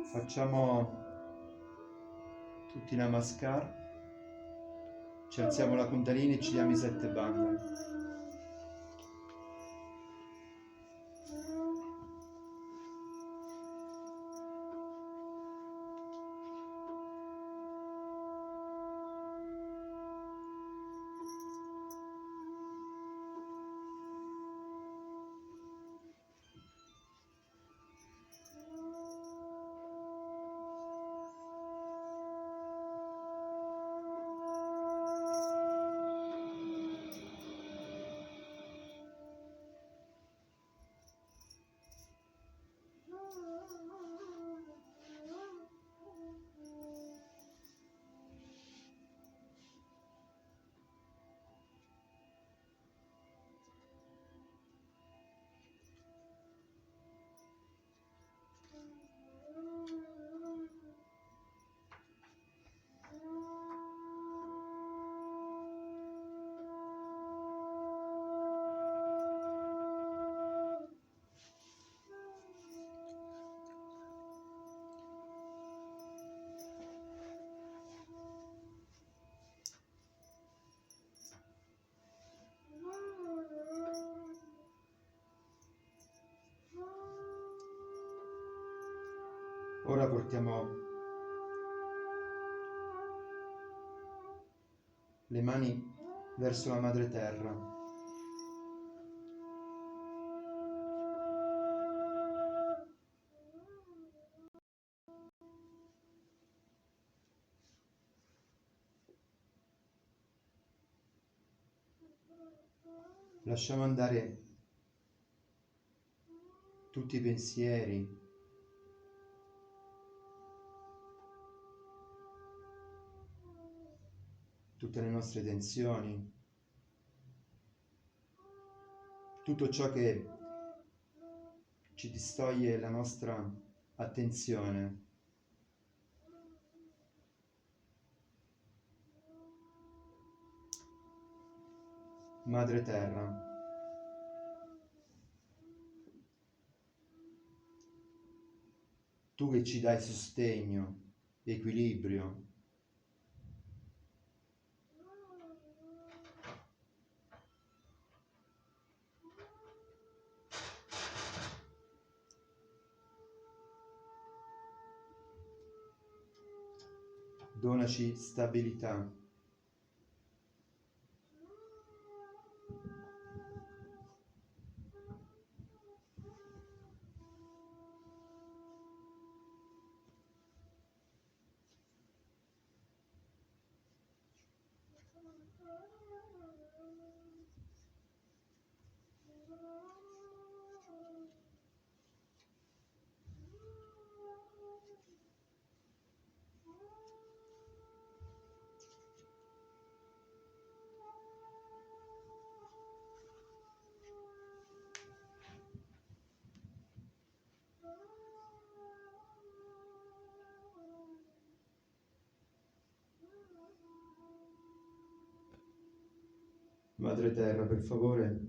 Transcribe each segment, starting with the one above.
Facciamo tutti Namaskar, ci alziamo la Kundalini e ci diamo i 7 bandhani. Ora portiamo le mani verso la madre terra. Lasciamo andare tutti i pensieri, tutte le nostre tensioni, tutto ciò che ci distoglie la nostra attenzione. Madre Terra, tu che ci dai sostegno, equilibrio, donaci stabilità. Madre Terra, per favore,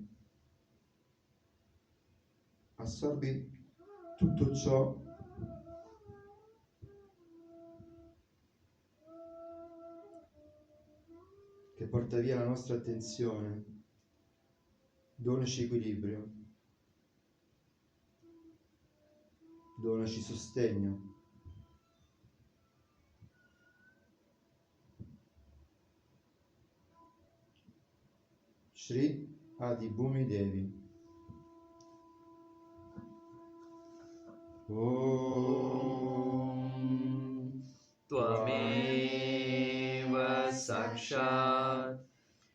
assorbi tutto ciò che porta via la nostra attenzione, donaci equilibrio, donaci sostegno. Shri Adi Bhumi Devi. Om Tvameva Sakshat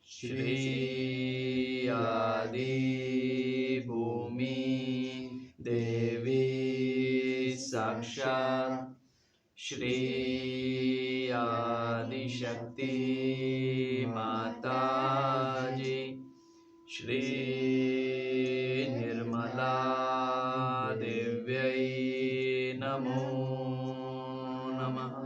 Shri Adi Bhumi Devi Sakshat Shri Adi Shakti Mataji Shri Nirmala Devyai Namo Namaha.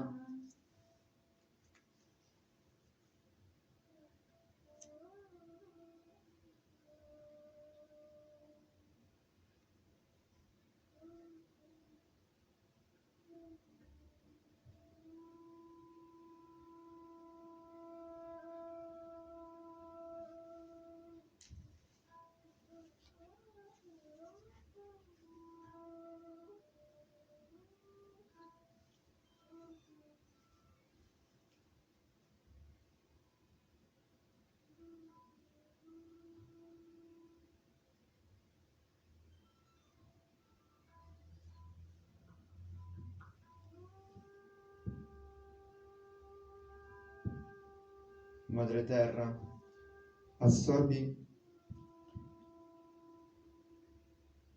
Madre Terra, assorbi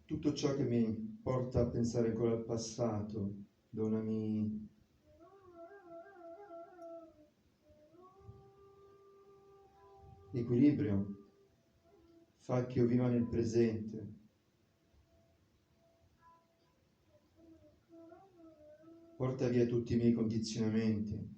tutto ciò che mi porta a pensare ancora al passato, donami equilibrio, fa che io viva nel presente, porta via tutti i miei condizionamenti.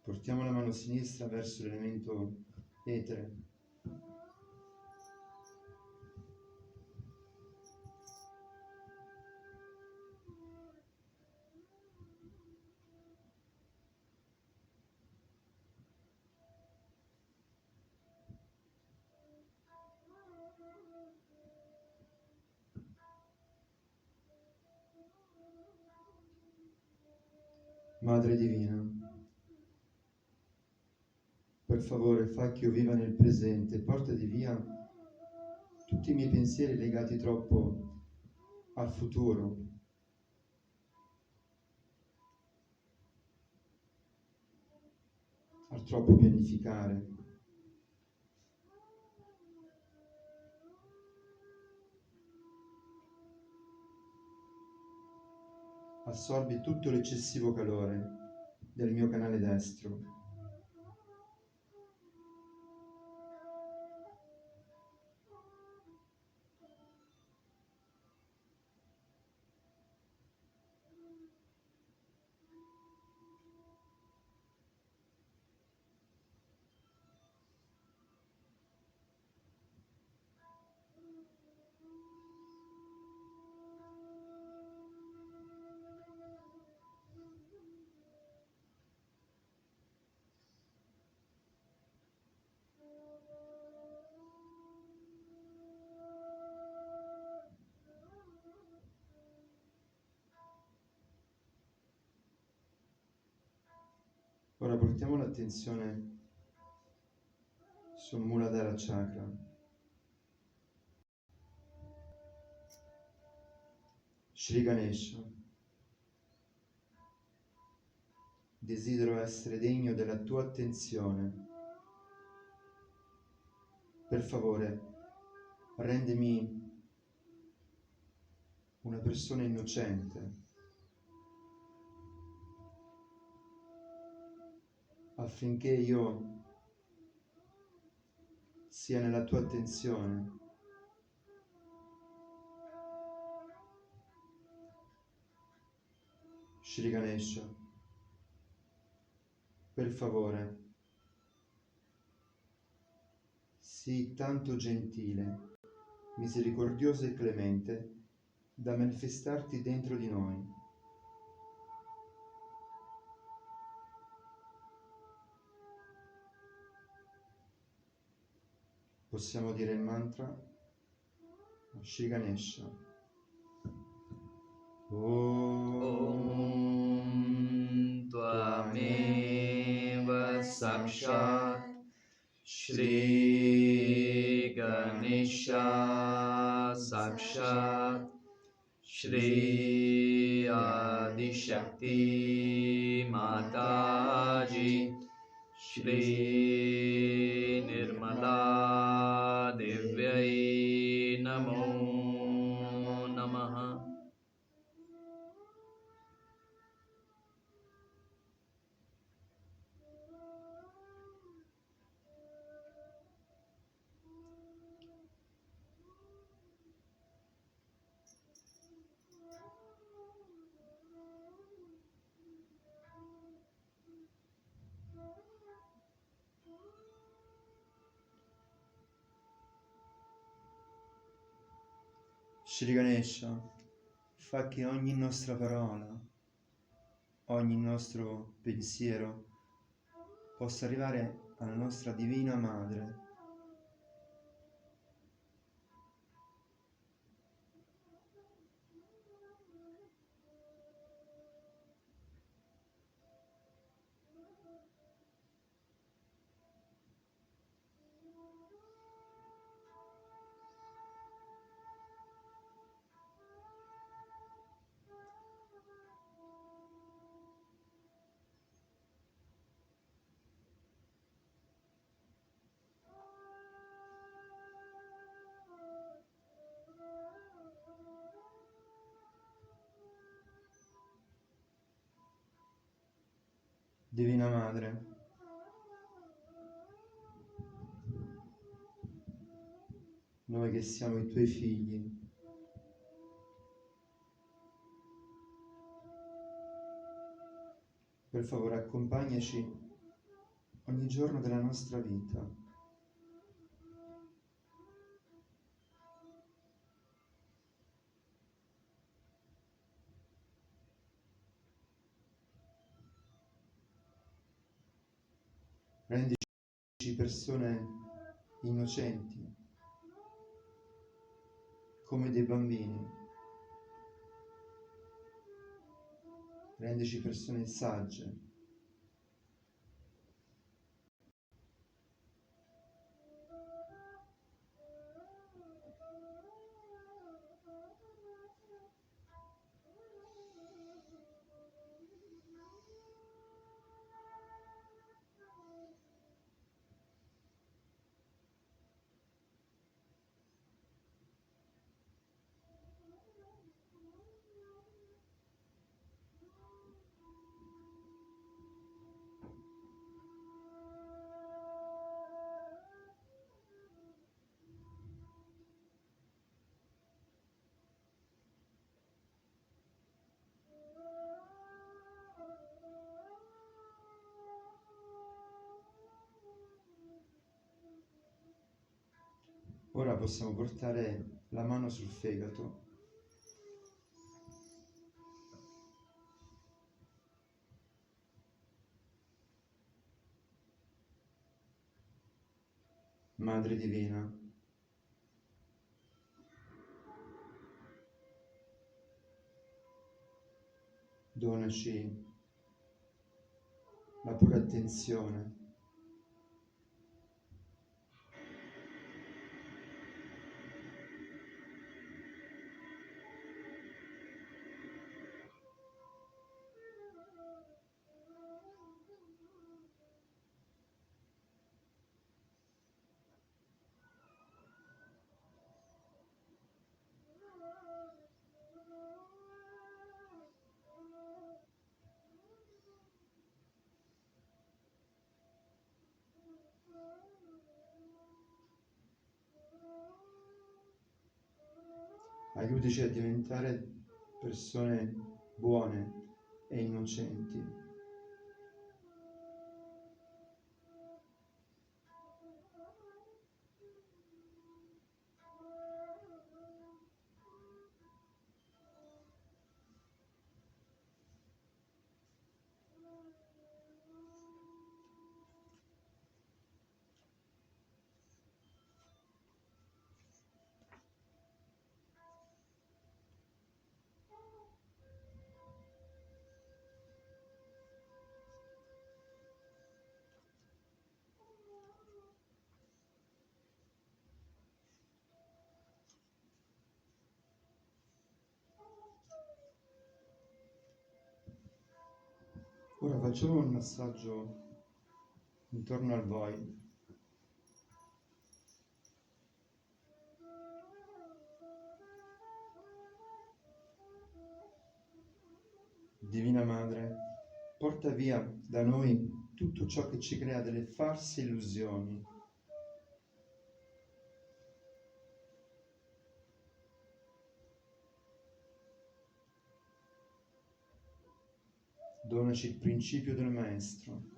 Portiamo la mano sinistra verso l'elemento etere. Madre Divina, per favore fa che io viva nel presente, portati via tutti i miei pensieri legati troppo al futuro, al troppo pianificare. Assorbi tutto l'eccessivo calore del mio canale destro. Ora portiamo l'attenzione sul Muladhara Chakra. Shri Ganesha, desidero essere degno della tua attenzione. Per favore, rendimi una persona innocente, affinché io sia nella tua attenzione. Shri Ganesha, per favore, sii tanto gentile, misericordioso e clemente da manifestarti dentro di noi. Possiamo dire il mantra Shri Ganesha. Om Tvameva Sakshat Shri Ganesha Sakshat Shri Adi Shakti Mataji Shri Nirmala Devyai Namo Namaha. Shri Ganesha, fa che ogni nostra parola, ogni nostro pensiero possa arrivare alla nostra Divina Madre. Divina Madre, noi che siamo i tuoi figli, per favore accompagnaci ogni giorno della nostra vita. Rendici persone innocenti, come dei bambini. Rendici persone sagge. Ora possiamo portare la mano sul fegato. Madre Divina, donaci la pura attenzione. Aiutaci a diventare persone buone e innocenti. Ora facciamo un massaggio intorno al void. Divina Madre, porta via da noi tutto ciò che ci crea delle false illusioni. Donaci il principio del Maestro.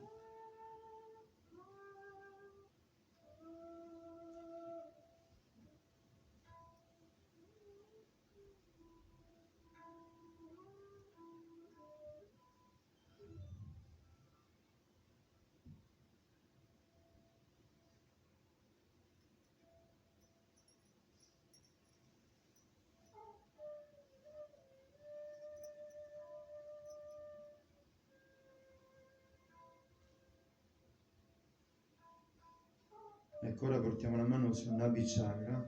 Ecco, ora portiamo la mano sul Nabi Chakra.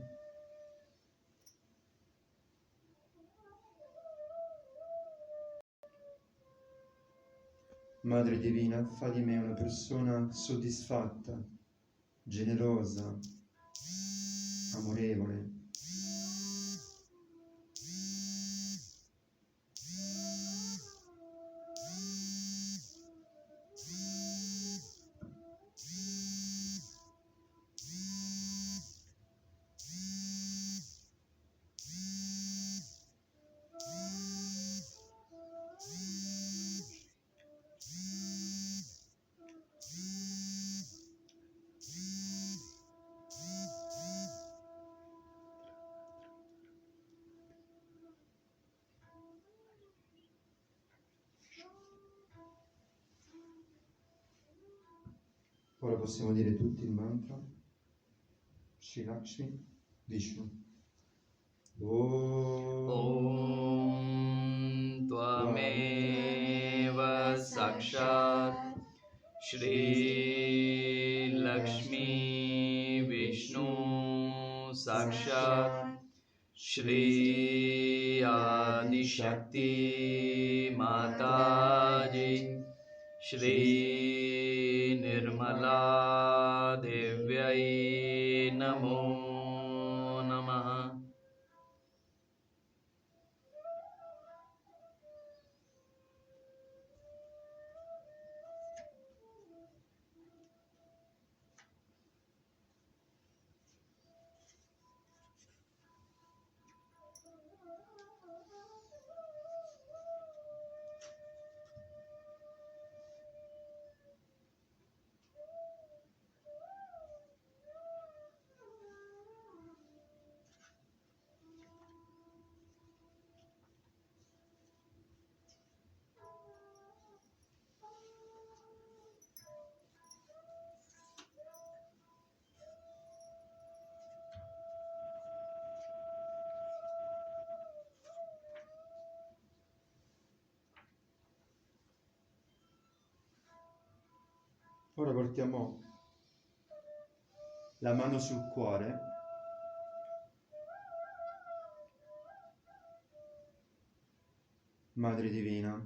Madre Divina, fa di me una persona soddisfatta, generosa, amorevole. Ora possiamo dire tutti il mantra. Shri Lakshmi Vishnu. Om Tvameva Sakshat Shri Lakshmi Vishnu Sakshat Shri Adi Shakti Mataji Shri Nirmala Devyai Namo Namaha. Ora portiamo la mano sul cuore. Madre Divina,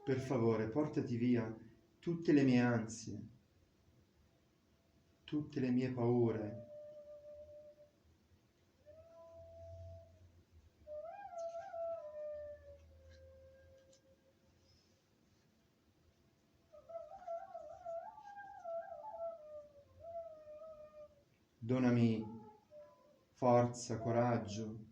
per favore portati via tutte le mie ansie, tutte le mie paure, donami forza, coraggio.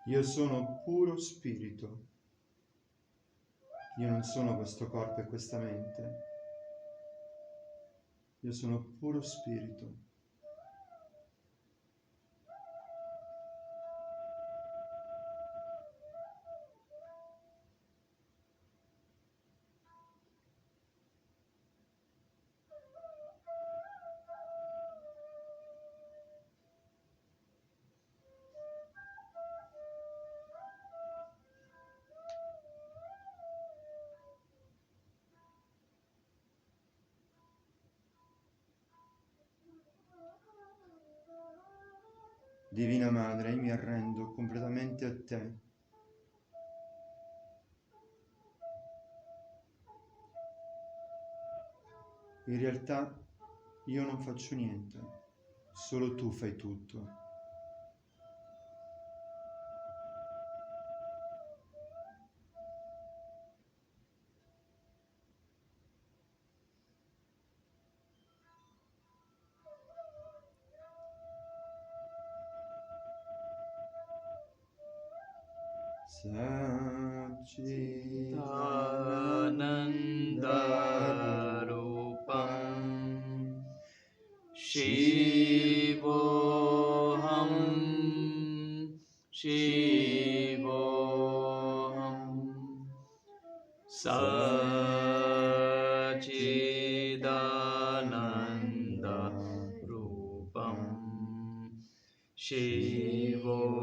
Io sono puro spirito. Io non sono questo corpo e questa mente. Io sono puro spirito. Divina Madre, io mi arrendo completamente a te. In realtà io non faccio niente, solo tu fai tutto. Satchidanandarupam Shivoham Shivoham Satchidananda Rupam Shivoham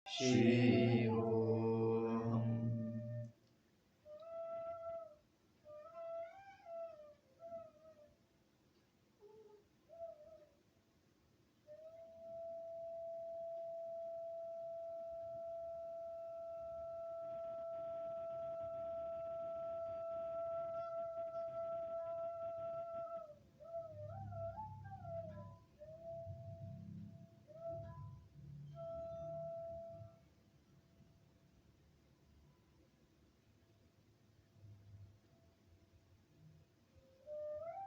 Shivoham.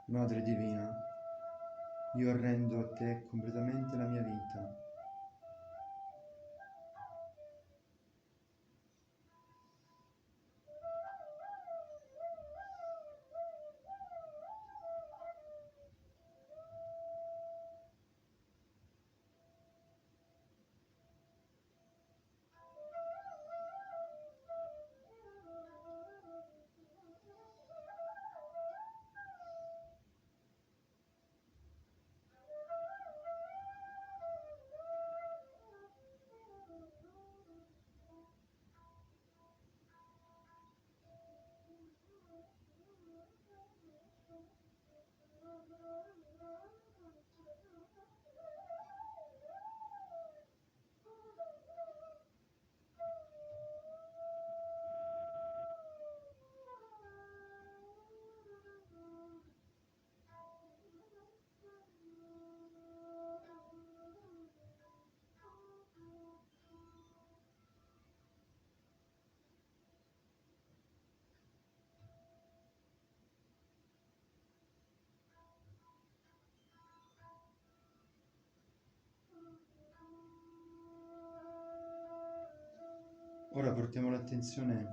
Madre Divina, io rendo a te completamente la mia vita. Ora portiamo l'attenzione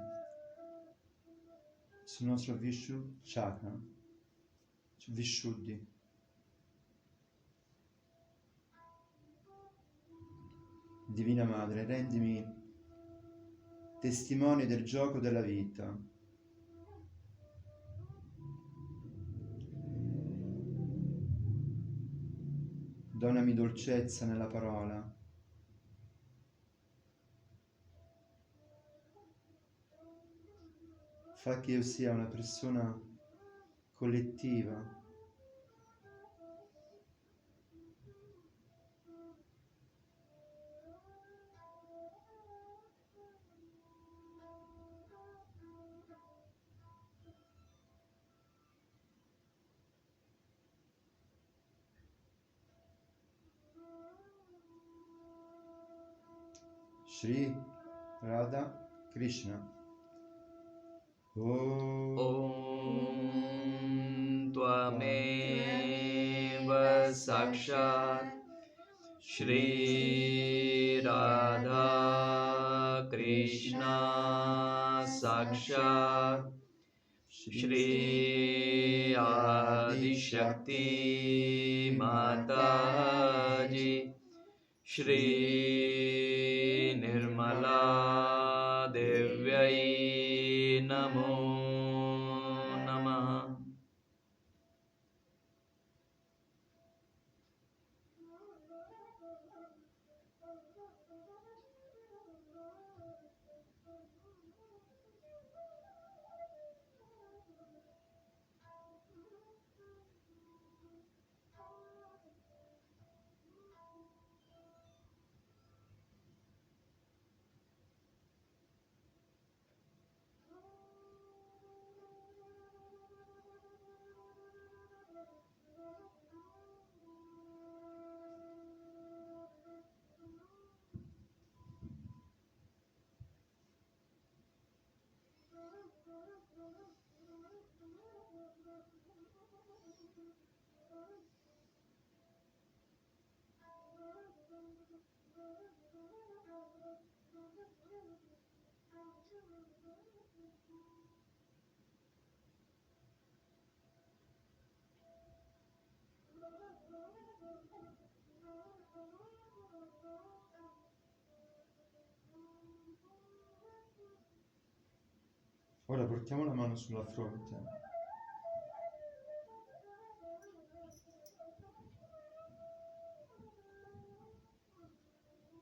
sul nostro Vishu Chakra, Vishuddhi. Divina Madre, rendimi testimone del gioco della vita. Donami dolcezza nella parola. Fa che io sia una persona collettiva. Shri Radha Krishna. Om Tvameva Sakshat Shri Radha Krishna Sakshat Shri Adi Shakti Mataji Shri Nirmala Devyai Namo Namaha. Ora portiamo la mano sulla fronte.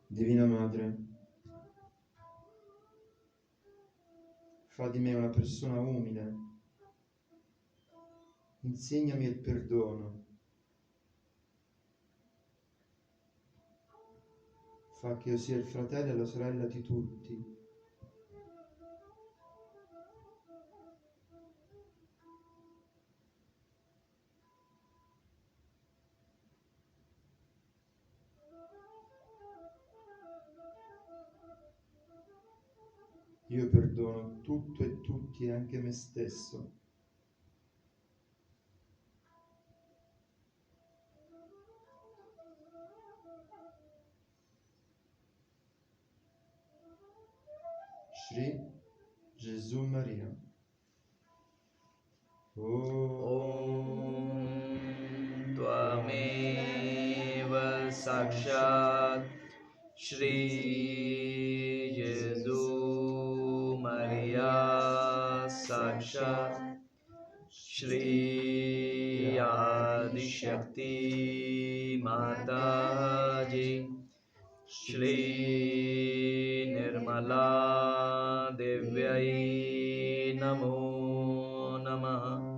Divina Madre, fa di me una persona umile, insegnami il perdono, fa che io sia il fratello e la sorella di tutti. Io perdono tutto e tutti, anche me stesso. Shri Gesù Maria. Om Tvameva Sakshat Shri Gesù Maria Sakshat Shri Adi Shakti Mataji Shri Nirmala Devyai Namo Namaha.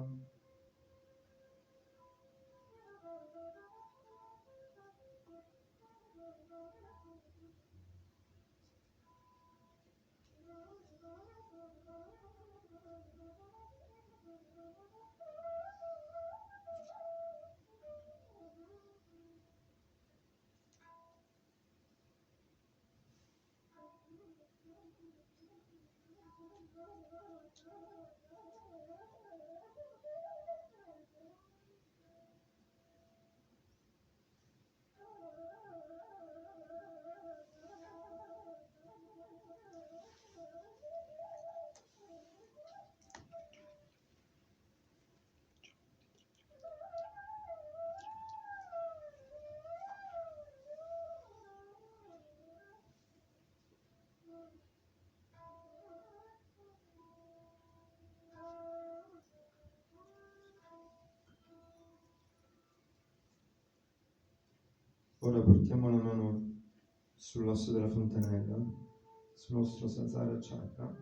Ora portiamo la mano sull'osso della fontanella, sul nostro Sahasrara Chakra.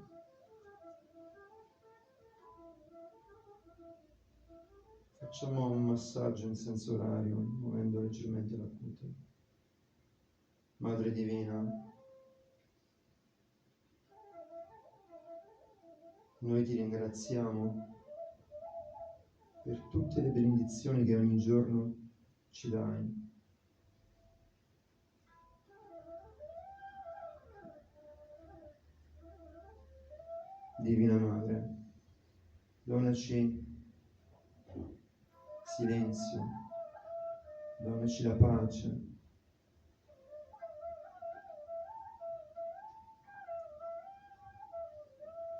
Facciamo un massaggio in senso orario, muovendo leggermente la cute. Madre Divina, noi ti ringraziamo per tutte le benedizioni che ogni giorno ci dai. Divina Madre, donaci silenzio, donaci la pace,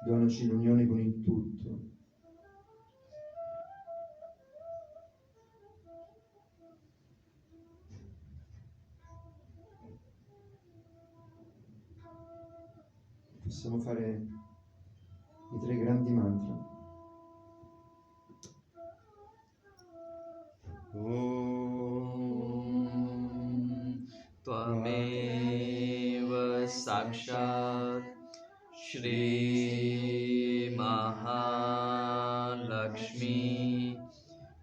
donaci l'unione con il tutto. Possiamo fare i 3 grandi mantra. Om Tvameva Sakshat Shri Mahalakshmi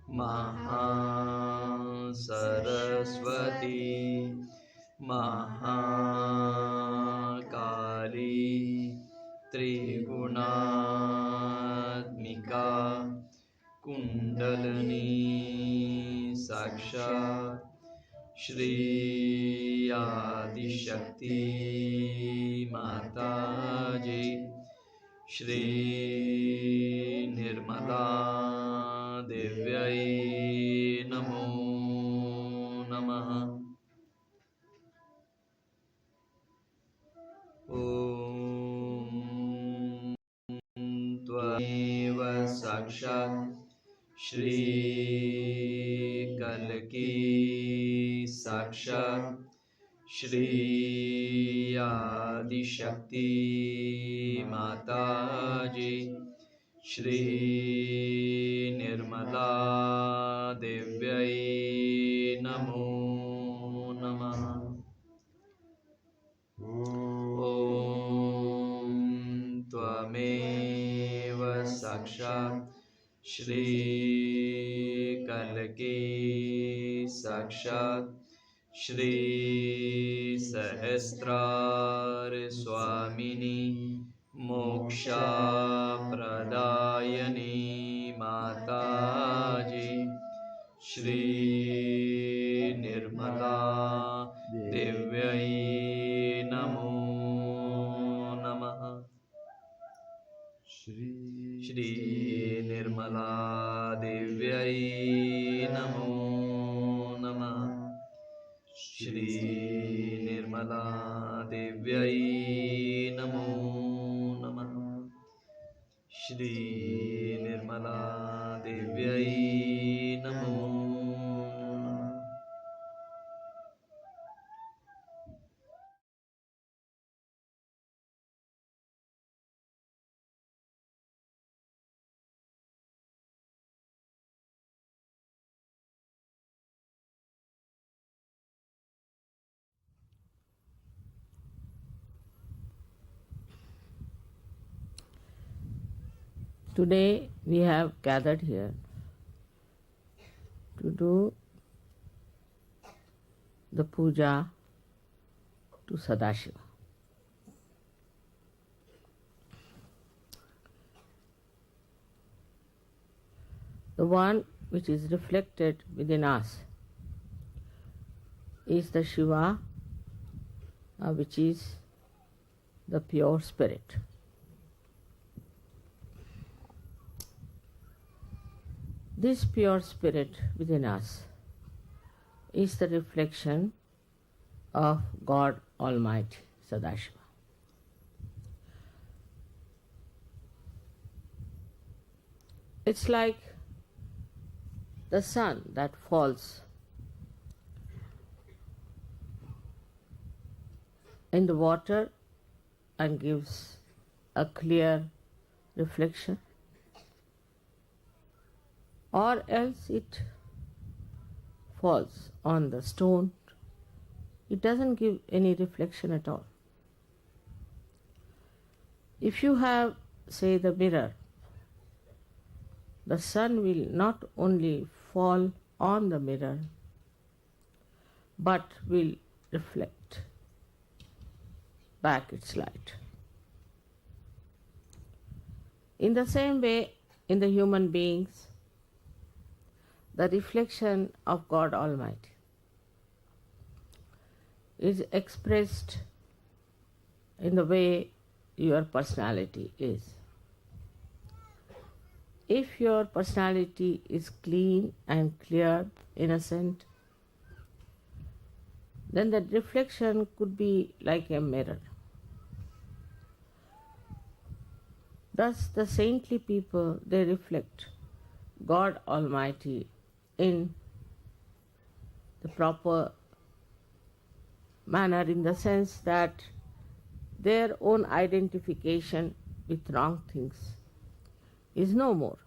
Mahasaraswati Mahakali Trigunatmika Kundalini Sakshat Shri Adi Shakti Mataji Shri Nirmala Devyai Namo Namaha. Om Tvameva Sakshat Shri Kalki Sakshat Shri Adi Shakti Mataji Shri Nirmala Devyai Namo Namaha. Om Tvameva Sakshat Shri Kalki Sakshat Shri Sahasrar Swamini Moksha Pradayani Mataji Shri Nirmala Devyai Namo Namaha. Shri Nirmala Devyai Namo Namaha. Shri Nirmala Devyai Namo Namaha. Shri Nirmala Devyai Namo Namaha. Today we have gathered here to do the puja to Sadashiva. The one which is reflected within us is the Shiva, which is the pure spirit. This pure spirit within us is the reflection of God Almighty, Sadashiva. It's like the sun that falls in the water and gives a clear reflection, or else it falls on the stone. It doesn't give any reflection at all. If you have, say, the mirror, the sun will not only fall on the mirror, but will reflect back its light. In the same way, in the human beings, the reflection of God Almighty is expressed in the way your personality is. If your personality is clean and clear, innocent, then that reflection could be like a mirror. Thus, the saintly people, they reflect God Almighty in the proper manner, in the sense that their own identification with wrong things is no more.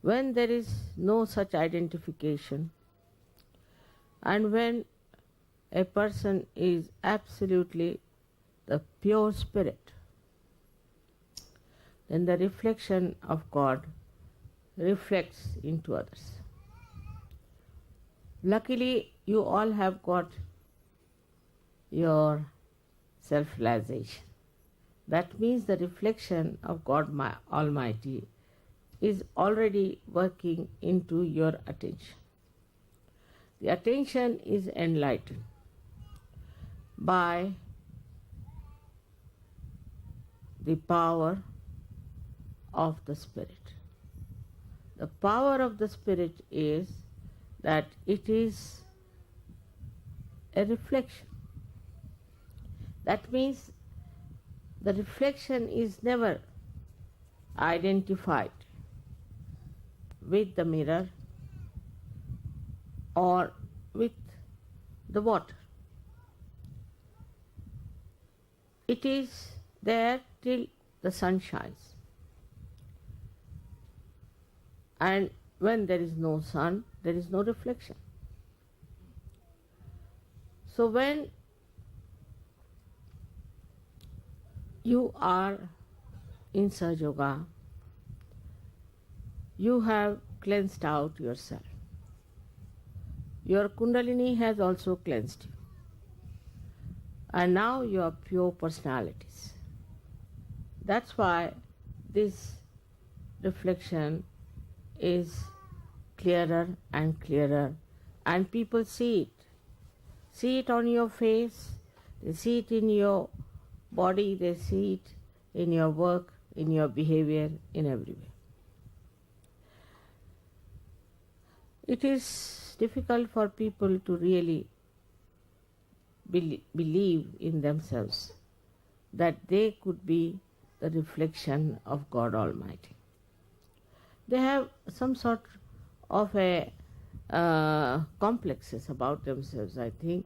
When there is no such identification, and when a person is absolutely the pure spirit, then the reflection of God reflects into others. Luckily, you all have got your self-realization. That means the reflection of God Almighty is already working into your attention. The attention is enlightened by the power of the Spirit. The power of the Spirit is that it is a reflection. That means the reflection is never identified with the mirror or with the water. It is there till the sun shines. And when there is no sun, there is no reflection. So when you are in Sahaja Yoga, you have cleansed out yourself. Your Kundalini has also cleansed you. And now you are pure personalities. That's why this reflection is clearer and clearer, and people see it. See it on your face, they see it in your body, they see it in your work, in your behavior, in every way. It is difficult for people to really believe in themselves that they could be the reflection of God Almighty. They have some sort of a complexes about themselves, I think,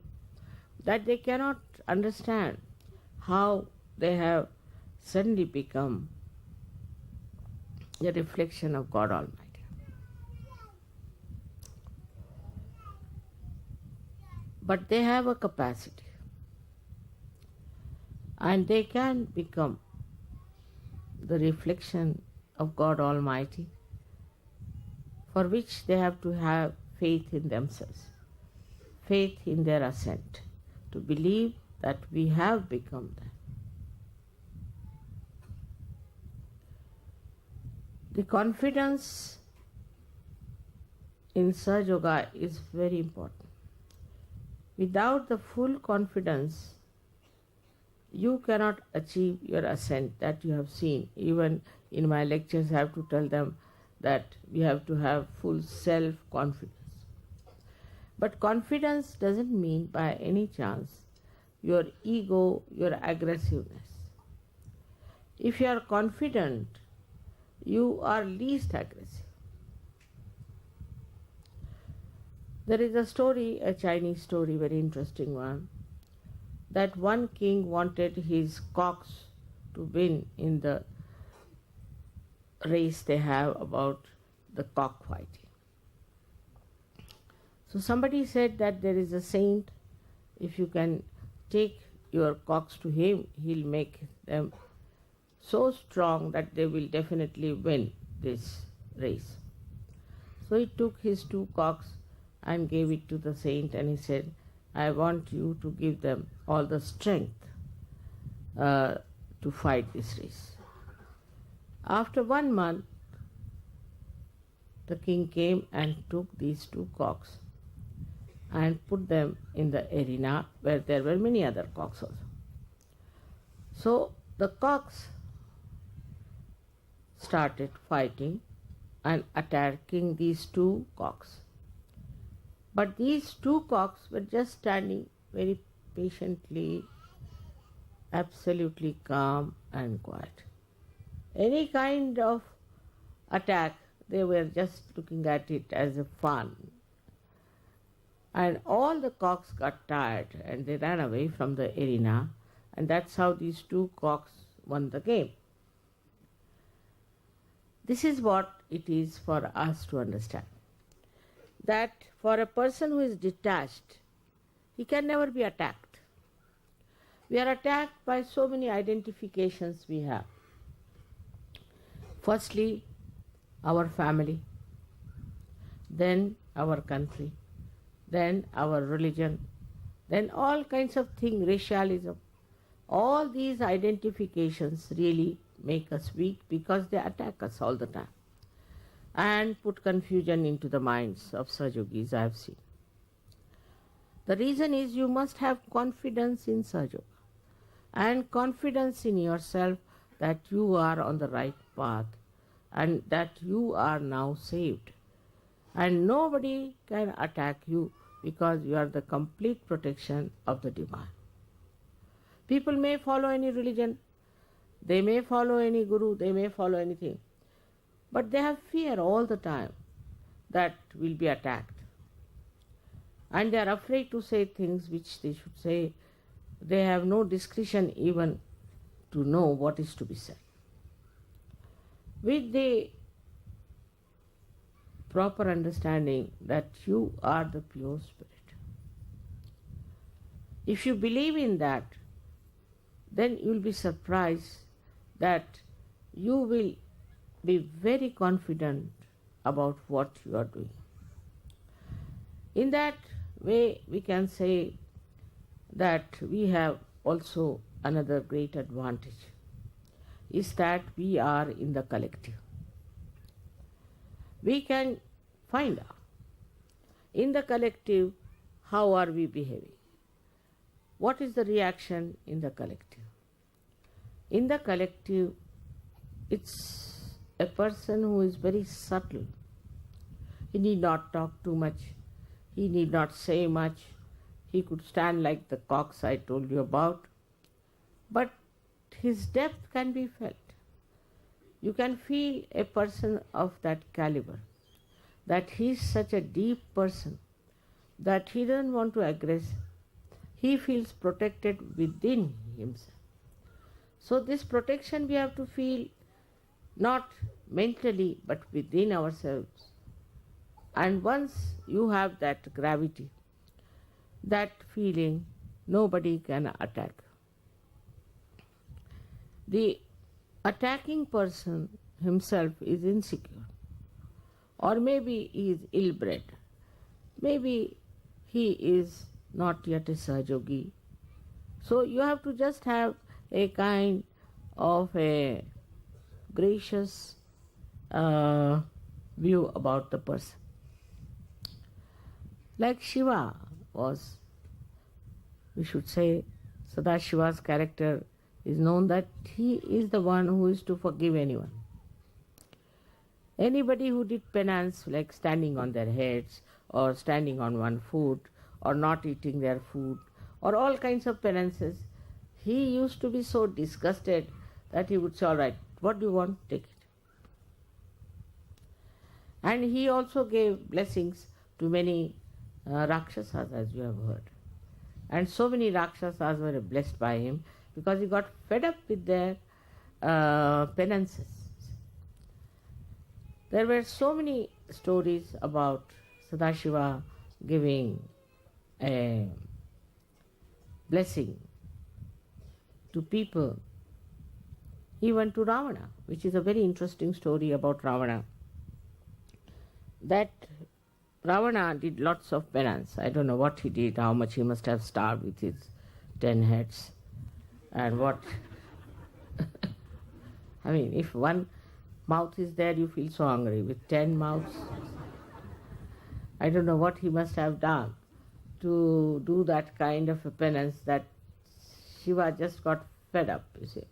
that they cannot understand how they have suddenly become the reflection of God Almighty. But they have a capacity, and they can become the reflection of God Almighty, for which they have to have faith in themselves, faith in their ascent, to believe that we have become that. The confidence in Sahaja Yoga is very important. Without the full confidence, you cannot achieve your ascent that you have seen. Even in my lectures, I have to tell them that we have to have full self-confidence. But confidence doesn't mean by any chance your ego, your aggressiveness. If you are confident, you are least aggressive. There is a story, a Chinese story, very interesting one, that one king wanted his cocks to win in the race they have about the cockfighting. So somebody said that there is a saint, if you can take your cocks to him, he'll make them so strong that they will definitely win this race. So he took his 2 cocks and gave it to the saint, and he said, I want you to give them all the strength to fight this race. After 1 month, the king came and took these 2 cocks and put them in the arena where there were many other cocks also. So the cocks started fighting and attacking these 2 cocks. But these 2 cocks were just standing very patiently, absolutely calm and quiet. Any kind of attack, they were just looking at it as a fun. And all the cocks got tired and they ran away from the arena, and that's how these 2 cocks won the game. This is what it is for us to understand. That for a person who is detached, he can never be attacked. We are attacked by so many identifications we have. Firstly, our family, then our country, then our religion, then all kinds of things, racialism. All these identifications really make us weak because they attack us all the time and put confusion into the minds of Sahajogis, I have seen. The reason is you must have confidence in Sahaja Yoga and confidence in yourself that you are on the right path and that you are now saved. And nobody can attack you because you are the complete protection of the divine. People may follow any religion, they may follow any guru, they may follow anything, but they have fear all the time that will be attacked. And they are afraid to say things which they should say. They have no discretion even to know what is to be said. With the proper understanding that you are the pure spirit. If you believe in that, then you will be surprised that you will be very confident about what you are doing. In that way, we can say that we have also another great advantage, is that we are in the collective. We can find out in the collective how are we behaving. What is the reaction in the collective? In the collective, it's a person who is very subtle. He need not talk too much. He need not say much. He could stand like the cocks I told you about. But his depth can be felt. You can feel a person of that caliber, that he is such a deep person that he doesn't want to aggress. He feels protected within himself. So this protection we have to feel not mentally but within ourselves. And once you have that gravity, that feeling, nobody can attack. The attacking person himself is insecure, or maybe he is ill-bred, maybe he is not yet a Sahajogi. So you have to just have a kind of a gracious view about the person. Like Shiva was, we should say, Sadashiva's character is known that he is the one who is to forgive anyone. Anybody who did penance, like standing on their heads, or standing on one foot, or not eating their food, or all kinds of penances, he used to be so disgusted that he would say, all right, what do you want? Take it. And he also gave blessings to many Rakshasas, as you have heard. And so many Rakshasas were blessed by him because he got fed up with their penances. There were so many stories about Sadashiva giving a blessing to people, even to Ravana, which is a very interesting story about Ravana. That Ravana did lots of penance. I don't know what he did, how much he must have starved with his 10 heads, and what. I mean, if one mouth is there, you feel so hungry. With 10 mouths, I don't know what he must have done to do that kind of a penance that Shiva just got fed up, you see.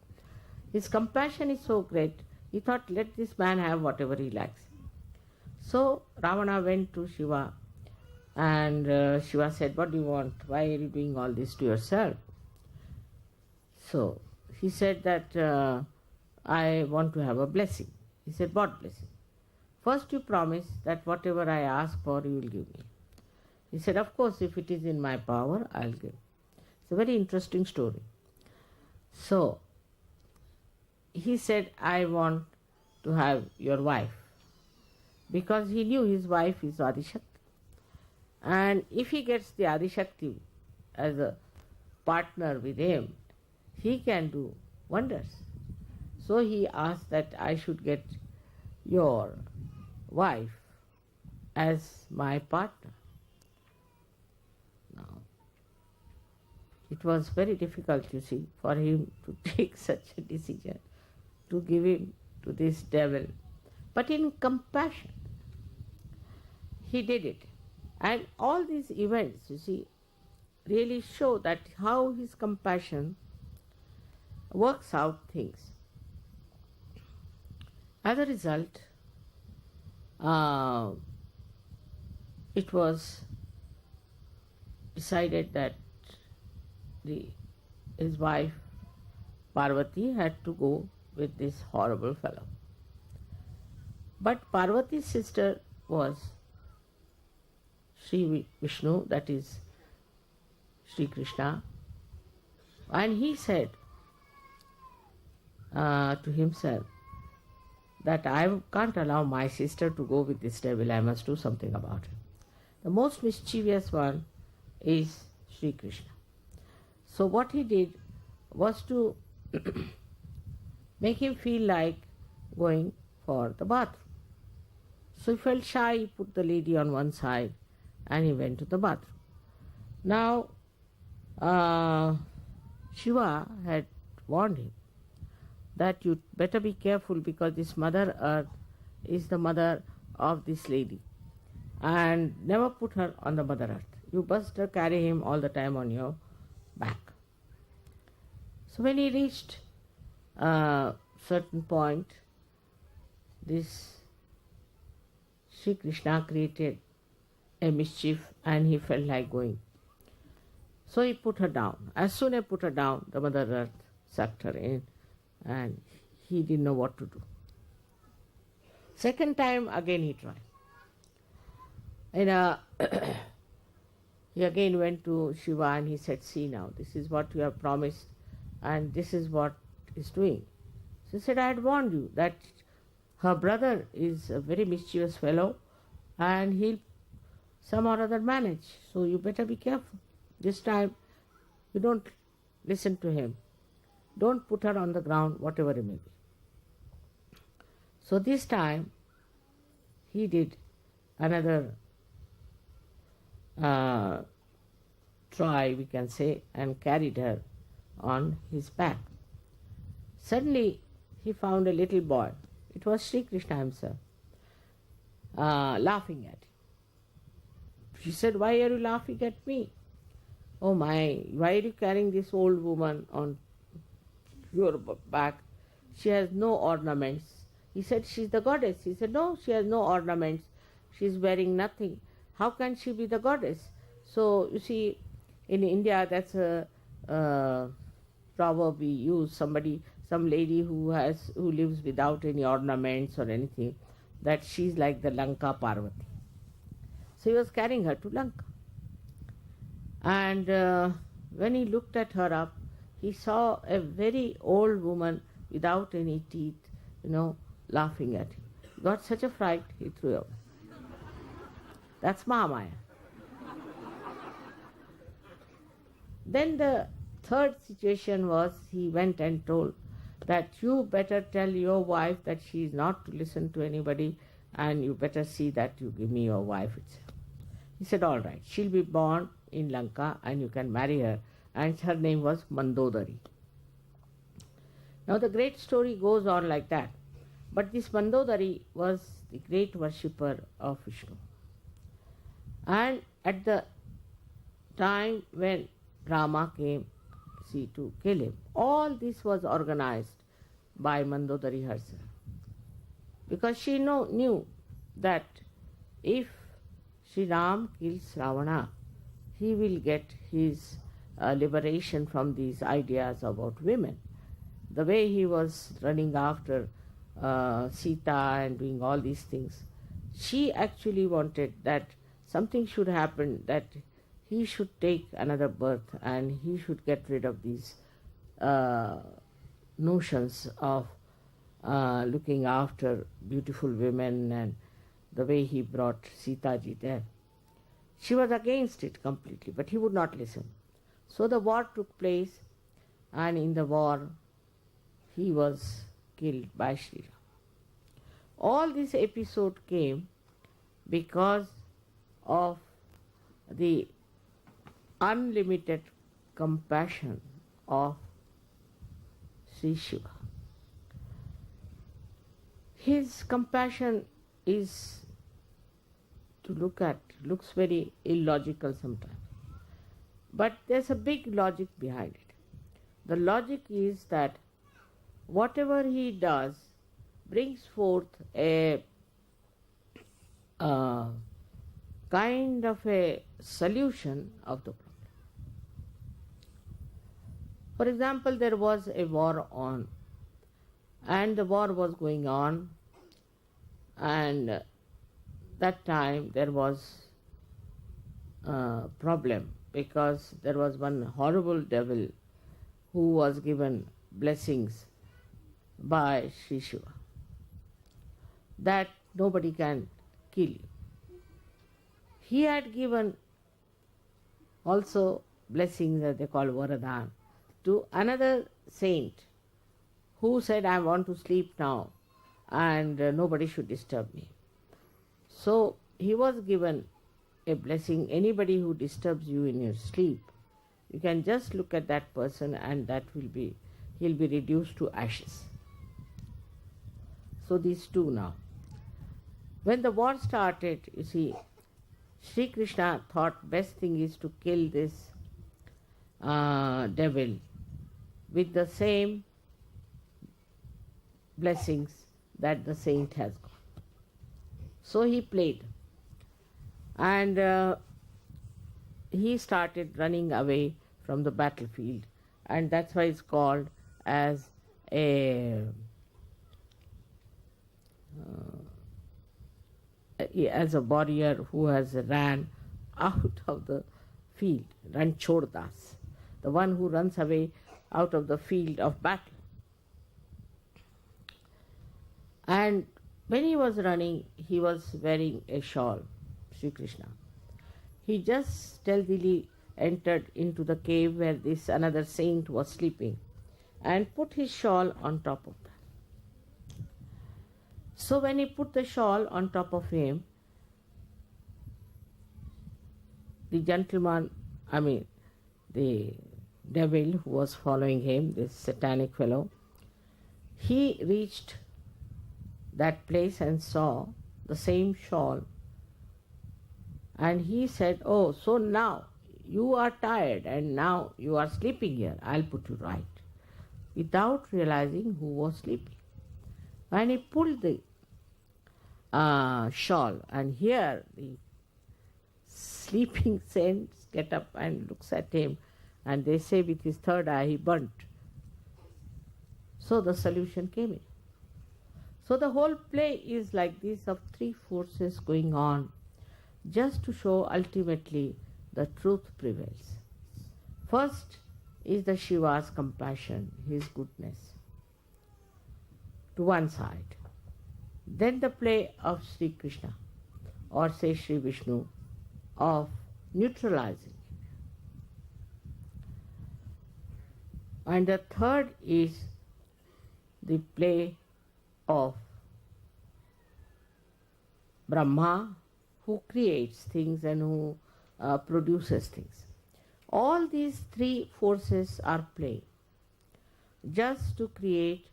His compassion is so great, he thought, let this man have whatever he likes. So Ravana went to Shiva, and Shiva said, what do you want? Why are you doing all this to yourself? So he said that I want to have a blessing. He said, what blessing? First you promise that whatever I ask for, you will give me. He said, of course, if it is in my power, I'll give. It's a very interesting story. So he said, I want to have your wife, because he knew his wife is Adishakti. And if he gets the Adishakti as a partner with him, he can do wonders. So he asked that I should get your wife as my partner. Now, it was very difficult, you see, for him to take such a decision, to give him to this devil. But in compassion, he did it. And all these events, you see, really show that how his compassion works out things. As a result, it was decided that his wife Parvati had to go with this horrible fellow. But Parvati's sister was Sri Vishnu, that is Sri Krishna, and he said to himself that I can't allow my sister to go with this devil, I must do something about it. The most mischievous one is Sri Krishna. So what he did was to make him feel like going for the bathroom. So he felt shy, he put the lady on one side and he went to the bathroom. Now, Shiva had warned him that you better be careful because this Mother Earth is the mother of this lady, and never put her on the Mother Earth. You must carry him all the time on your back. So when he reached a certain point, this Sri Krishna created a mischief and he felt like going. So he put her down. As soon as he put her down, the Mother Earth sucked her in and he didn't know what to do. Second time again he tried. And he again went to Shiva and he said, see now, this is what you have promised and this is what is doing. So he said, I had warned you that her brother is a very mischievous fellow and he'll some or other manage. So you better be careful. This time you don't listen to him. Don't put her on the ground, whatever it may be. So this time he did another try, we can say, and carried her on his back. Suddenly he found a little boy. It was Sri Krishna himself, laughing at him. She said, why are you laughing at me? Oh my, why are you carrying this old woman on your back? She has no ornaments. He said, she's the goddess. He said, no, she has no ornaments. She's wearing nothing. How can she be the goddess? So, you see, in India, that's a proverb we use. Some lady who lives without any ornaments or anything, that she's like the Lanka Parvati. So he was carrying her to Lanka. And when he looked at her up, he saw a very old woman without any teeth, laughing at him. He got such a fright, he threw away. That's Mahamaya. Then the third situation was, he went and told that you better tell your wife that she is not to listen to anybody and you better see that you give me your wife itself. He said, all right, she'll be born in Lanka and you can marry her. And her name was Mandodari. Now the great story goes on like that. But this Mandodari was the great worshipper of Vishnu. And at the time when Rama came, to kill him, all this was organized by Mandodari herself. Because she knew that if Sri Ram kills Ravana, he will get his liberation from these ideas about women. The way he was running after Sita and doing all these things, she actually wanted that something should happen, that he should take another birth and he should get rid of these notions of looking after beautiful women and the way he brought Sita ji there. She was against it completely, but he would not listen. So the war took place, and in the war he was killed by Sri Ram. All this episode came because of the unlimited compassion of Sri Shiva. His compassion is looks very illogical sometimes. But there's a big logic behind it. The logic is that whatever he does brings forth a kind of a solution of the problem. For example, there was a war on, and the war was going on, and that time there was a problem because there was one horrible devil who was given blessings by Sri Shiva. that nobody can kill you. He had given also blessings that they call Varadan to another saint who said, I want to sleep now and nobody should disturb me. So he was given a blessing. Anybody who disturbs you in your sleep, you can just look at that person and he'll be reduced to ashes. So these two now. When the war started, you see, Sri Krishna thought best thing is to kill this devil with the same blessings that the saint has got. So he played, and he started running away from the battlefield, and that's why it's called as a warrior who has ran out of the field, Ranchordas, the one who runs away out of the field of battle. And when he was running, he was wearing a shawl, Sri Krishna. He just stealthily entered into the cave where this another saint was sleeping and put his shawl on top of that. So when he put the shawl on top of him, the the devil who was following him, this satanic fellow, he reached that place and saw the same shawl, and he said, oh, so now you are tired and now you are sleeping here, I'll put you right, without realizing who was sleeping. And he pulled the shawl, and here the sleeping saints get up and looks at him, and they say with his third eye he burnt. So the solution came in. So the whole play is like this, of three forces going on, just to show ultimately the truth prevails. First is the Shiva's compassion, his goodness, to one side. Then the play of Sri Krishna, or say Sri Vishnu, of neutralizing it. And the third is the play of Brahma, who creates things and who produces things. All these three forces are playing just to create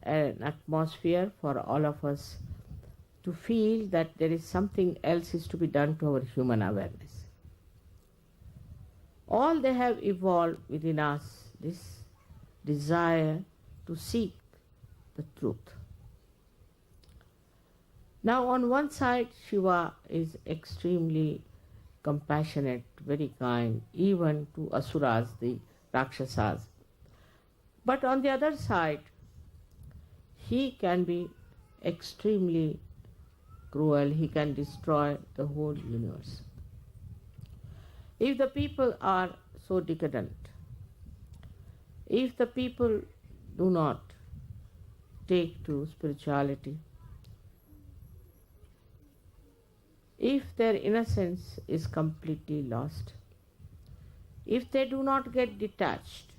an atmosphere for all of us to feel that there is something else is to be done to our human awareness. All they have evolved within us, this desire to seek the truth. Now on one side, Shiva is extremely compassionate, very kind, even to Asuras, the Rakshasas. But on the other side, he can be extremely cruel, he can destroy the whole universe. If the people are so decadent, if the people do not take to spirituality, if their innocence is completely lost, if they do not get detached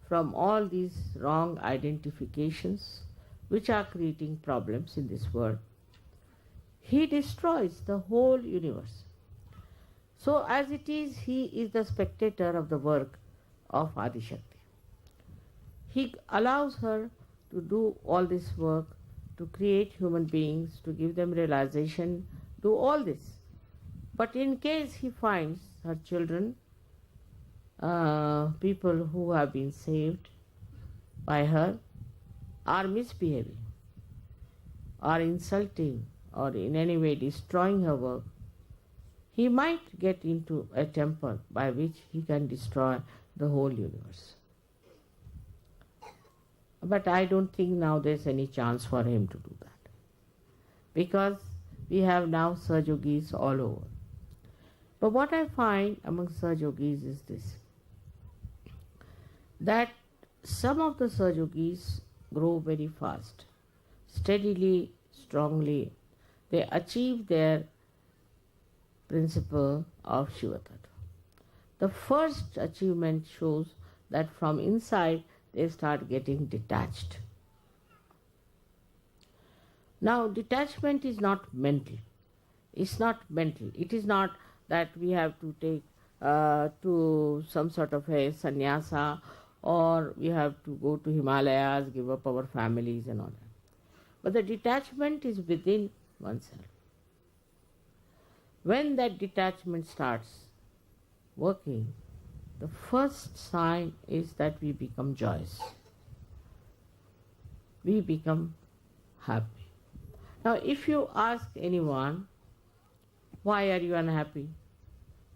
from all these wrong identifications which are creating problems in this world, he destroys the whole universe. So as it is, he is the spectator of the work of Adishakti. He allows her to do all this work, to create human beings, to give them realization, do all this. But in case he finds her children, people who have been saved by her, are misbehaving, or insulting, or in any way destroying her work, he might get into a temper by which he can destroy the whole universe. But I don't think now there's any chance for him to do that, because we have now Sahaja-yogis all over. But what I find among Sahaja-yogis is this, that some of the Sahaja-yogis grow very fast, steadily, strongly, they achieve their principle of Shiva Tattva. The first achievement shows that from inside they start getting detached. Now, detachment is not mental. It's not mental. It is not that we have to take to some sort of a sannyasa, or we have to go to Himalayas, give up our families and all that. But the detachment is within oneself. When that detachment starts working, the first sign is that we become joyous. We become happy. Now, if you ask anyone, why are you unhappy?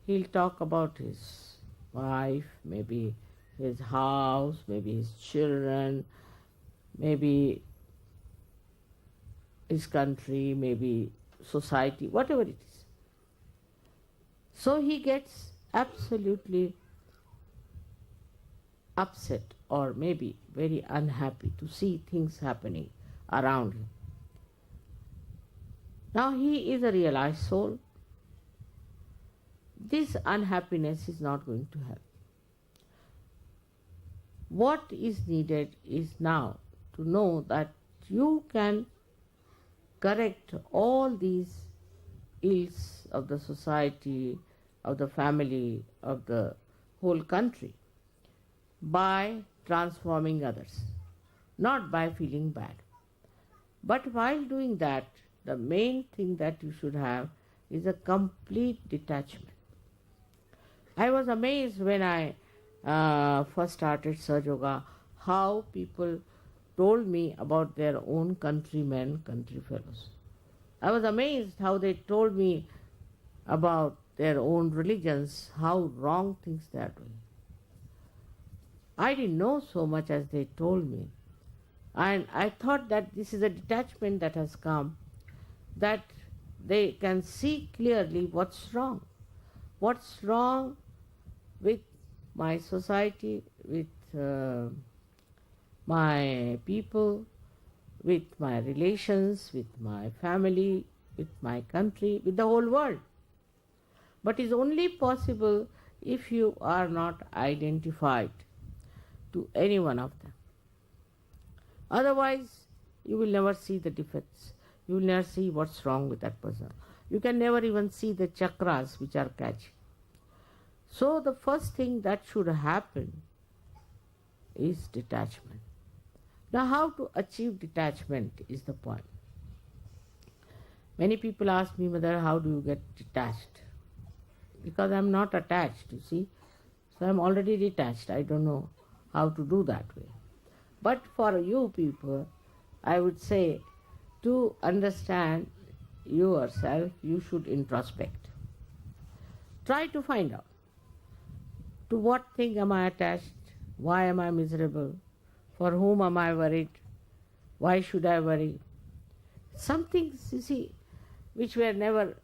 He'll talk about his wife, maybe his house, maybe his children, maybe his country, maybe society, whatever it is. So he gets absolutely upset or maybe very unhappy to see things happening around him. Now he is a realized soul. This unhappiness is not going to help. What is needed is now to know that you can correct all these ills of the society, of the family, of the whole country by transforming others, not by feeling bad. But while doing that, the main thing that you should have is a complete detachment. I was amazed when I first started Sahaja Yoga, how people told me about their own countrymen, country fellows. I was amazed how they told me about their own religions, how wrong things they are doing. I didn't know so much as they told me. And I thought that this is a detachment that has come, that they can see clearly what's wrong. What's wrong with my society, with my people, with my relations, with my family, with my country, with the whole world. But it's only possible if you are not identified to any one of them. Otherwise, you will never see the defects. You will never see what's wrong with that person. You can never even see the chakras which are catching. So the first thing that should happen is detachment. Now, how to achieve detachment is the point. Many people ask me, Mother, how do you get detached? Because I'm not attached, you see. So I'm already detached. I don't know how to do that way. But for you people, I would say, to understand yourself, you should introspect. Try to find out, to what thing am I attached? Why am I miserable? For whom am I worried? Why should I worry? Some things, you see, which were never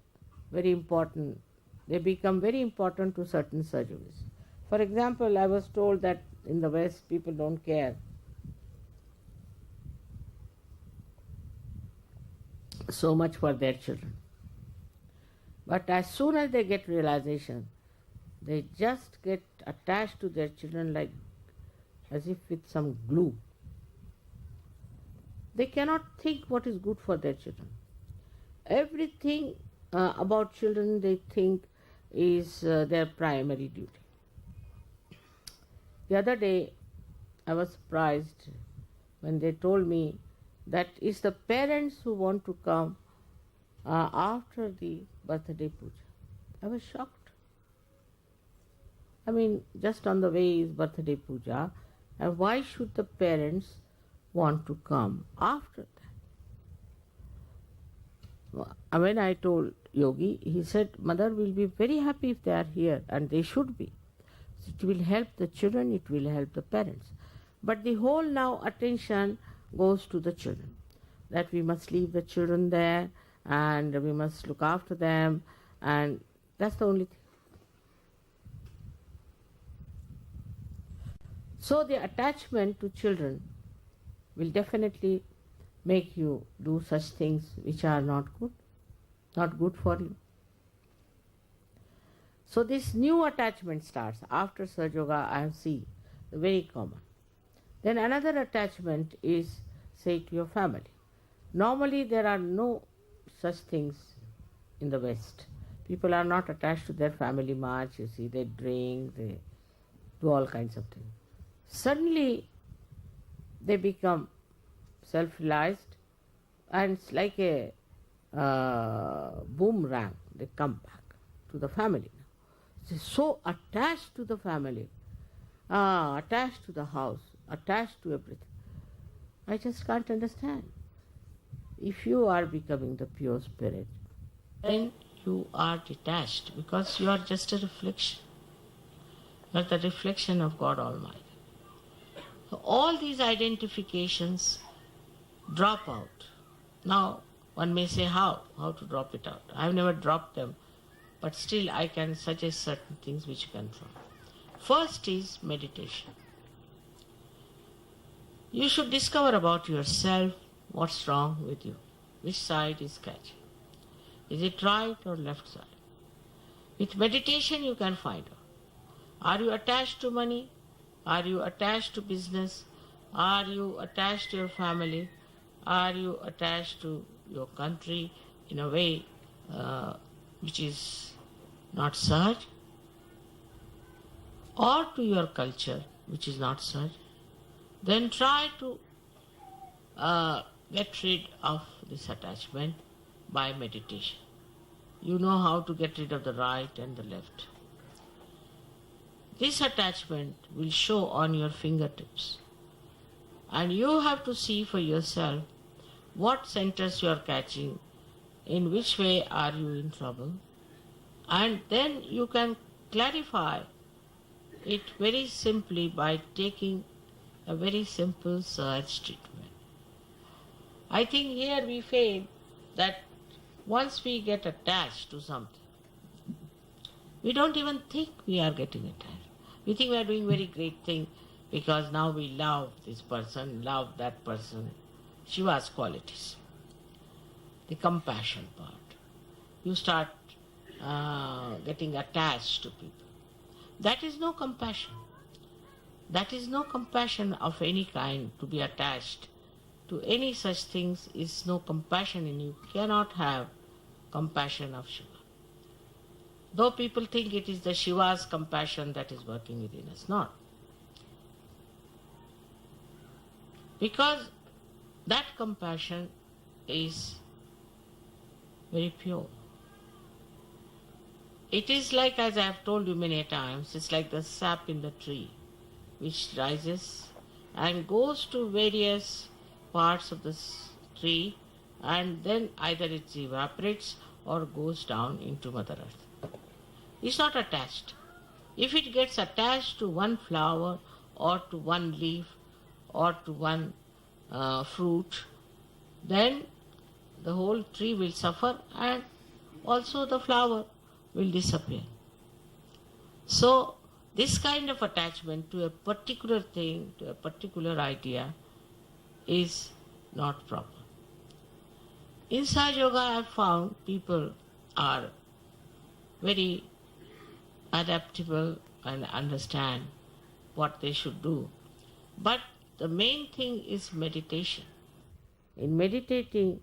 very important, they become very important to certain surgeries. For example, I was told that in the West people don't care so much for their children. But as soon as they get realization, they just get attached to their children like as if with some glue. They cannot think what is good for their children. Everything about children they think is their primary duty. The other day I was surprised when they told me that it's the parents who want to come after the birthday puja. I was shocked. I mean, just on the way is birthday puja, and why should the parents want to come after that? When I told Yogi, he said, Mother will be very happy if they are here, and they should be. It will help the children, it will help the parents. But the whole now attention goes to the children, that we must leave the children there and we must look after them, and that's the only thing. So the attachment to children will definitely make you do such things which are not good. not good for you. So this new attachment starts. After Sahaja Yoga, I have seen, very common. Then another attachment is, say, to your family. Normally there are no such things in the West. People are not attached to their family much, you see, they drink, they do all kinds of things. Suddenly they become self-realized, and it's like a boomerang, they come back to the family now. They're so attached to the family, attached to the house, attached to everything. I just can't understand. If you are becoming the pure spirit, then you are detached, because you are just a reflection. You are the reflection of God Almighty. So all these identifications drop out. Now, one may say, how to drop it out? I have never dropped them, but still I can suggest certain things which you can drop. First is meditation. You should discover about yourself what's wrong with you, which side is catching. Is it right or left side? With meditation you can find out. Are you attached to money? Are you attached to business? Are you attached to your family? Are you attached to your country in a way which is not Sahaj? Or to your culture which is not Sahaj? Then try to get rid of this attachment by meditation. You know how to get rid of the right and the left. This attachment will show on your fingertips, and you have to see for yourself what centers you are catching, in which way are you in trouble, and then you can clarify it very simply by taking a very simple Sahaj treatment. I think here we fail that once we get attached to something, we don't even think we are getting attached. We think we are doing very great thing because now we love this person, love that person. Shiva's qualities. The compassion part. You start getting attached to people. That is no compassion. That is no compassion of any kind. To be attached to any such things is no compassion in you. You cannot have compassion of Shiva. Though people think it is the Shiva's compassion that is working within us. Not. Because that compassion is very pure. It is like, as I have told you many times, it's like the sap in the tree, which rises and goes to various parts of the tree, and then either it evaporates or goes down into Mother Earth. It's not attached. If it gets attached to one flower or to one leaf or to one fruit, then the whole tree will suffer and also the flower will disappear. So this kind of attachment to a particular thing, to a particular idea, is not proper. In Sahaja Yoga I have found people are very adaptable and understand what they should do. But the main thing is meditation. In meditating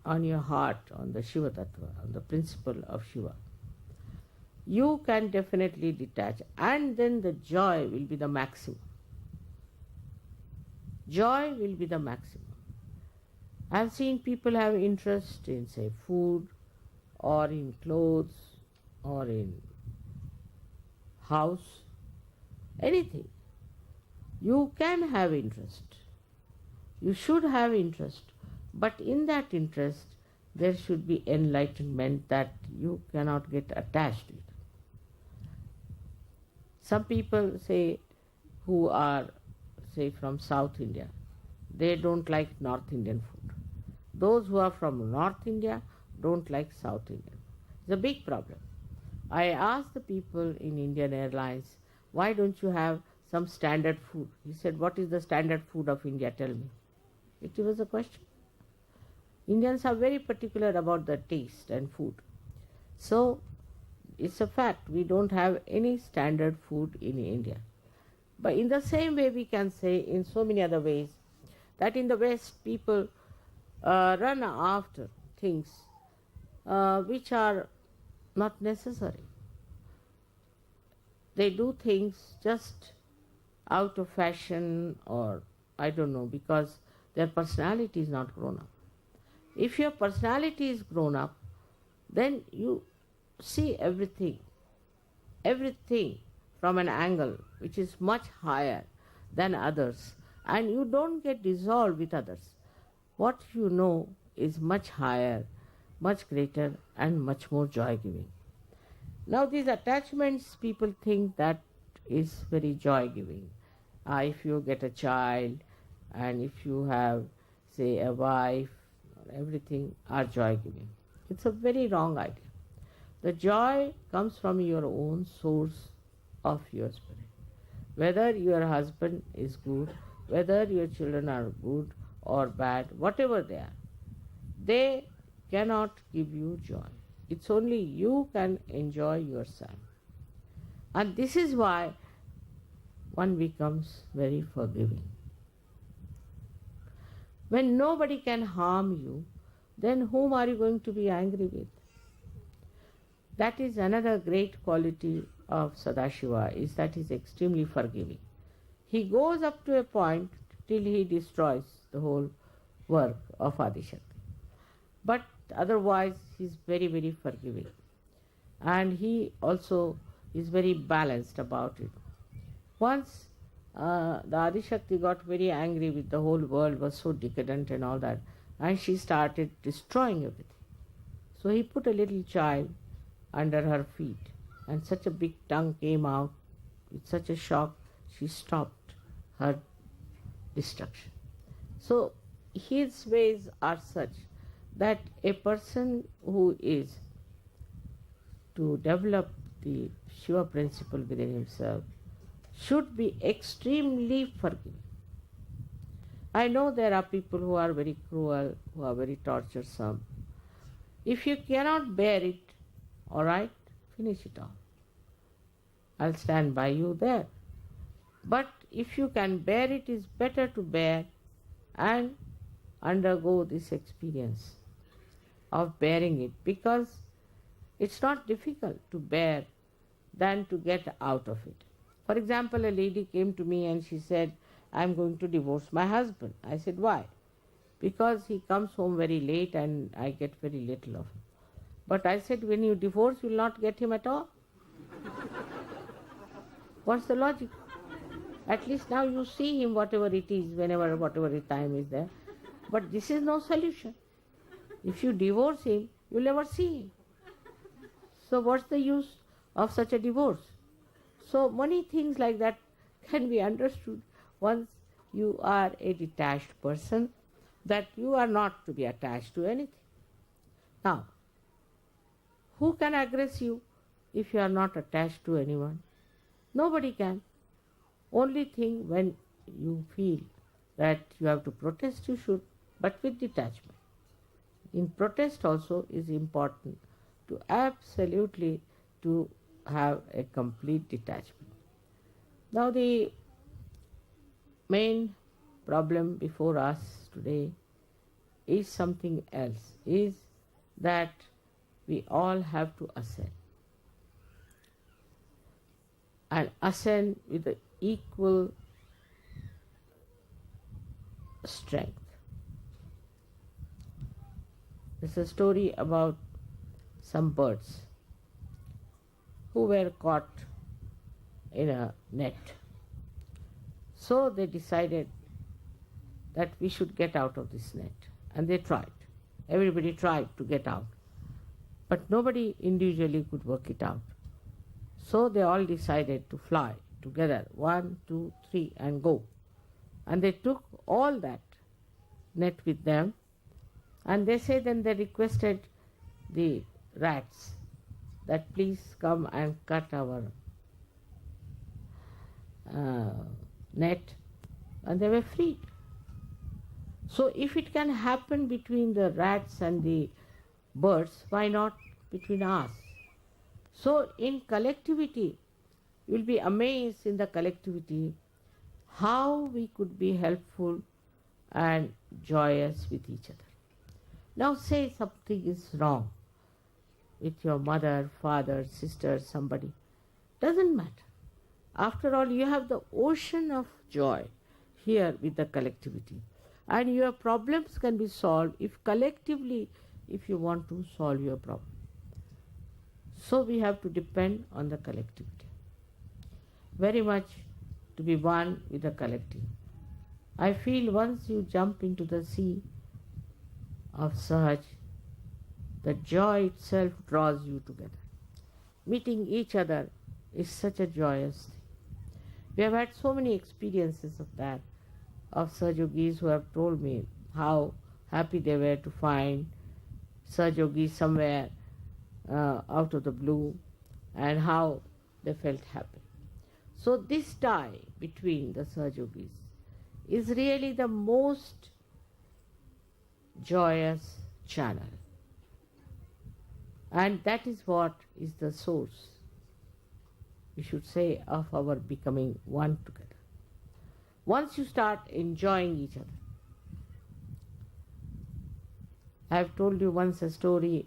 on your heart, on the Shiva Tattva, on the principle of Shiva, you can definitely detach, and then the joy will be the maximum. Joy will be the maximum. I have seen people have interest in, say, food or in clothes or in house, anything. You can have interest. You should have interest. But in that interest, there should be enlightenment that you cannot get attached to it. Some people say, who are, say, from South India, they don't like North Indian food. Those who are from North India don't like South Indian. It's a big problem. I asked the people in Indian Airlines, why don't you have some standard food? He said, what is the standard food of India? Tell me. It was a question. Indians are very particular about the taste and food. So it's a fact, we don't have any standard food in India. But in the same way, we can say in so many other ways that in the West, people run after things which are not necessary. They do things just out of fashion, or I don't know, because their personality is not grown up. If your personality is grown up, then you see everything from an angle which is much higher than others, and you don't get dissolved with others. What you know is much higher, much greater, and much more joy giving. Now, these attachments, people think that is very joy giving. If you get a child, and if you have, say, a wife, everything are joy giving. It's a very wrong idea. The joy comes from your own source of your spirit. Whether your husband is good, whether your children are good or bad, whatever they cannot give you joy. It's only you can enjoy yourself. And this is why one becomes very forgiving. When nobody can harm you, then whom are you going to be angry with? That is another great quality of Sadashiva, is that he is extremely forgiving. He goes up to a point till he destroys the whole work of Adishakti. But otherwise he is very, very forgiving. And he also is very balanced about it. Once the Adishakti got very angry with the whole world, was so decadent and all that, and she started destroying everything. So he put a little child under her feet, and such a big tongue came out with such a shock, she stopped her destruction. So his ways are such that a person who is to develop the Shiva principle within himself should be extremely forgiving. I know there are people who are very cruel, who are very torturesome. If you cannot bear it, all right, finish it off. I'll stand by you there. But if you can bear it, it's better to bear and undergo this experience of bearing it, because it's not difficult to bear than to get out of it. For example, a lady came to me and she said, I'm going to divorce my husband. I said, why? Because he comes home very late and I get very little of him. But I said, when you divorce, you will not get him at all. What's the logic? At least now you see him, whatever it is, whenever, whatever the time is there. But this is no solution. If you divorce him, you'll never see him. So what's the use of such a divorce? So many things like that can be understood once you are a detached person, that you are not to be attached to anything. Now, who can aggress you if you are not attached to anyone? Nobody can. Only thing, when you feel that you have to protest, you should, but with detachment. In protest also is important to absolutely to have a complete detachment. Now the main problem before us today is something else, is that we all have to ascend. And ascend with the equal strength. There's a story about some birds who were caught in a net. So they decided that we should get out of this net. And they tried. Everybody tried to get out. But nobody individually could work it out. So they all decided to fly together, 1, 2, 3, and go. And they took all that net with them, and they say then they requested the rats that please come and cut our net, and they were freed. So if it can happen between the rats and the birds, why not between us? So in collectivity, you will be amazed in the collectivity how we could be helpful and joyous with each other. Now say something is wrong with your mother, father, sister, somebody. Doesn't matter. After all, you have the ocean of joy here with the collectivity. And your problems can be solved if collectively, if you want to solve your problem. So we have to depend on the collectivity. Very much to be one with the collective. I feel once you jump into the sea of Sahaj, the joy itself draws you together. Meeting each other is such a joyous thing. We have had so many experiences of that, of Sahajogis who have told me how happy they were to find Sahajogis somewhere out of the blue and how they felt happy. So this tie between the Sahajogis is really the most joyous channel. And that is what is the source, we should say, of our becoming one together. Once you start enjoying each other. I have told you once a story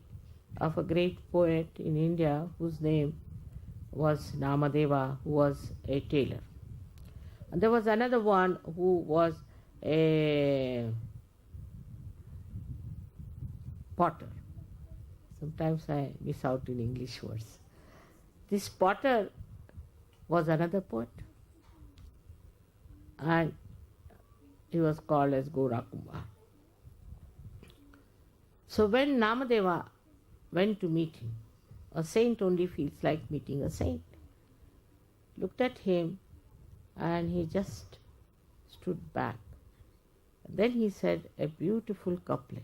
of a great poet in India whose name was Namadeva, who was a tailor. And there was another one who was a potter. Sometimes I miss out in English words. This potter was another poet, and he was called as Gorakumbha. So when Namadeva went to meet him, a saint only feels like meeting a saint, looked at him and he just stood back. Then he said a beautiful couplet.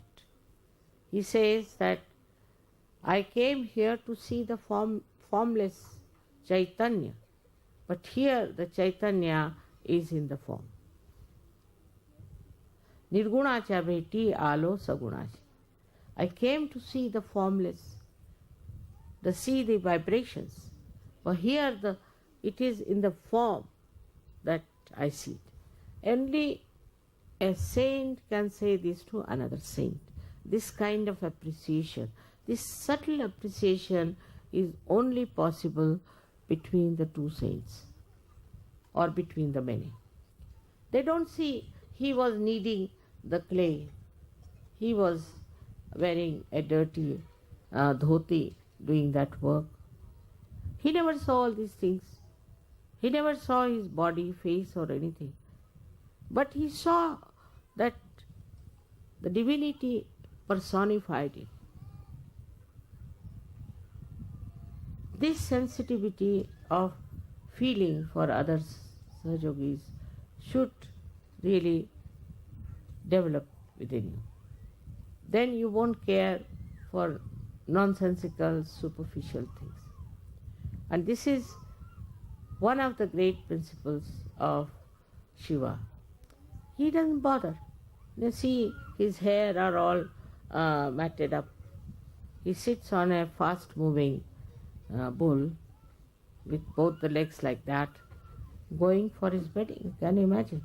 He says that I came here to see the formless Chaitanya, but here the Chaitanya is in the form. Nirgunacha bheti alo sagunacha. I came to see the formless, to see the vibrations. But here it is in the form that I see it. Only a saint can say this to another saint. This kind of appreciation, this subtle appreciation is only possible between the two saints or between the many. They don't see he was kneading the clay. He was wearing a dirty dhoti doing that work. He never saw all these things. He never saw his body, face or anything. But he saw that the divinity personified it. This sensitivity of feeling for others, Sahajogis, should really develop within you. Then you won't care for nonsensical, superficial things. And this is one of the great principles of Shiva. He doesn't bother. You see, his hair are all matted up. He sits on a fast-moving bull with both the legs like that, going for his wedding. Can you imagine?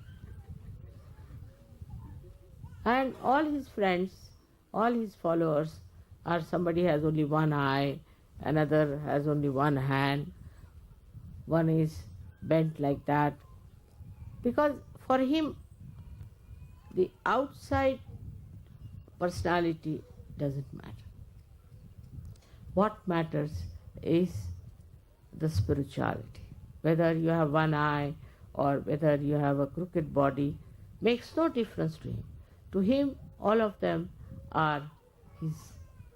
And all his friends, all his followers are somebody has only one eye, another has only one hand, one is bent like that. Because for him, the outside personality doesn't matter. What matters is the spirituality. Whether you have one eye or whether you have a crooked body makes no difference to him. To him, all of them are his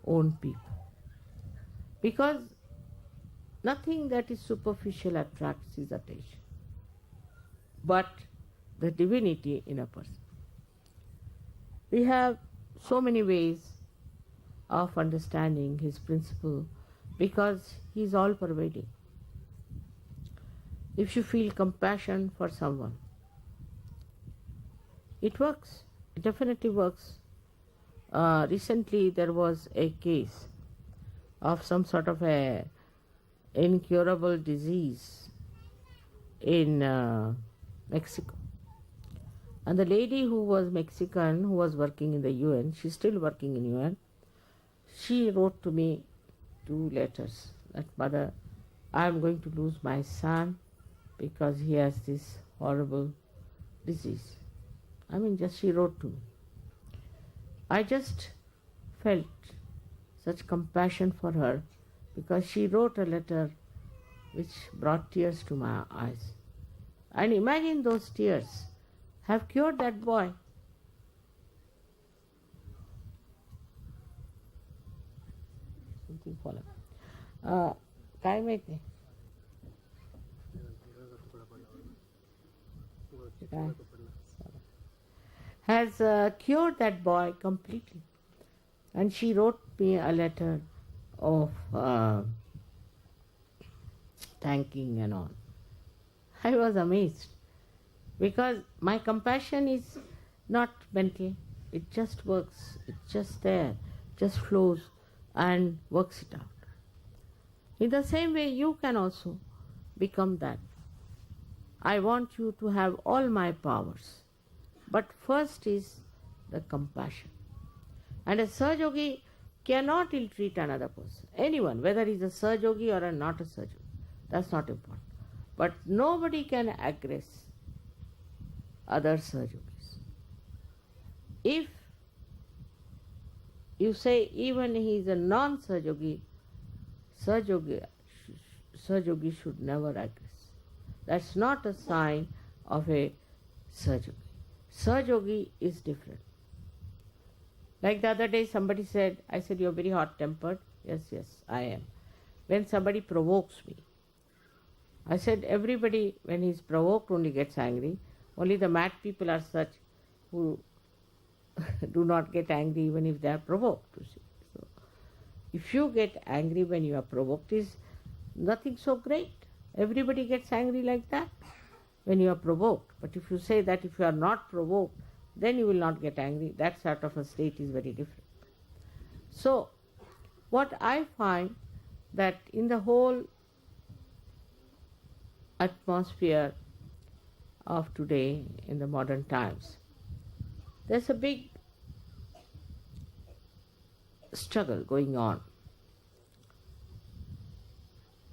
own people. Because nothing that is superficial attracts his attention, but the divinity in a person. We have so many ways of understanding his principle because he is all pervading. If you feel compassion for someone, it works. It definitely works. Recently there was a case of some sort of a incurable disease in Mexico. And the lady who was Mexican, who was working in the UN, she's still working in UN, she wrote to me 2 letters that, Mother, I'm going to lose my son because he has this horrible disease. I mean, just she wrote to me. I just felt such compassion for her because she wrote a letter which brought tears to my eyes. And imagine those tears have cured that boy. Something fallen. काय माहिती has cured that boy completely. And she wrote me a letter of thanking and all. I was amazed because my compassion is not mental, it just works, it's just there, just flows and works it out. In the same way, you can also become that. I want you to have all my powers, but first is the compassion. And a Sahaja cannot ill-treat another person, anyone, whether he's a Sahaja or not a Sahaja. That's not important. But nobody can aggress other Sahajas. If you say even he is a non-Sahaja, Sahaja should never aggress. That's not a sign of a Sahaja. Sahaja is different. Like the other day somebody said, I said, you're very hot-tempered. Yes, I am. When somebody provokes me, I said, everybody when he's provoked only gets angry. Only the mad people are such who do not get angry even if they are provoked. You see. So, if you get angry when you are provoked, is nothing so great. Everybody gets angry like that when you are provoked. But if you say that if you are not provoked, then you will not get angry. That sort of a state is very different. So, what I find that in the whole atmosphere of today, in the modern times, there's a big struggle going on,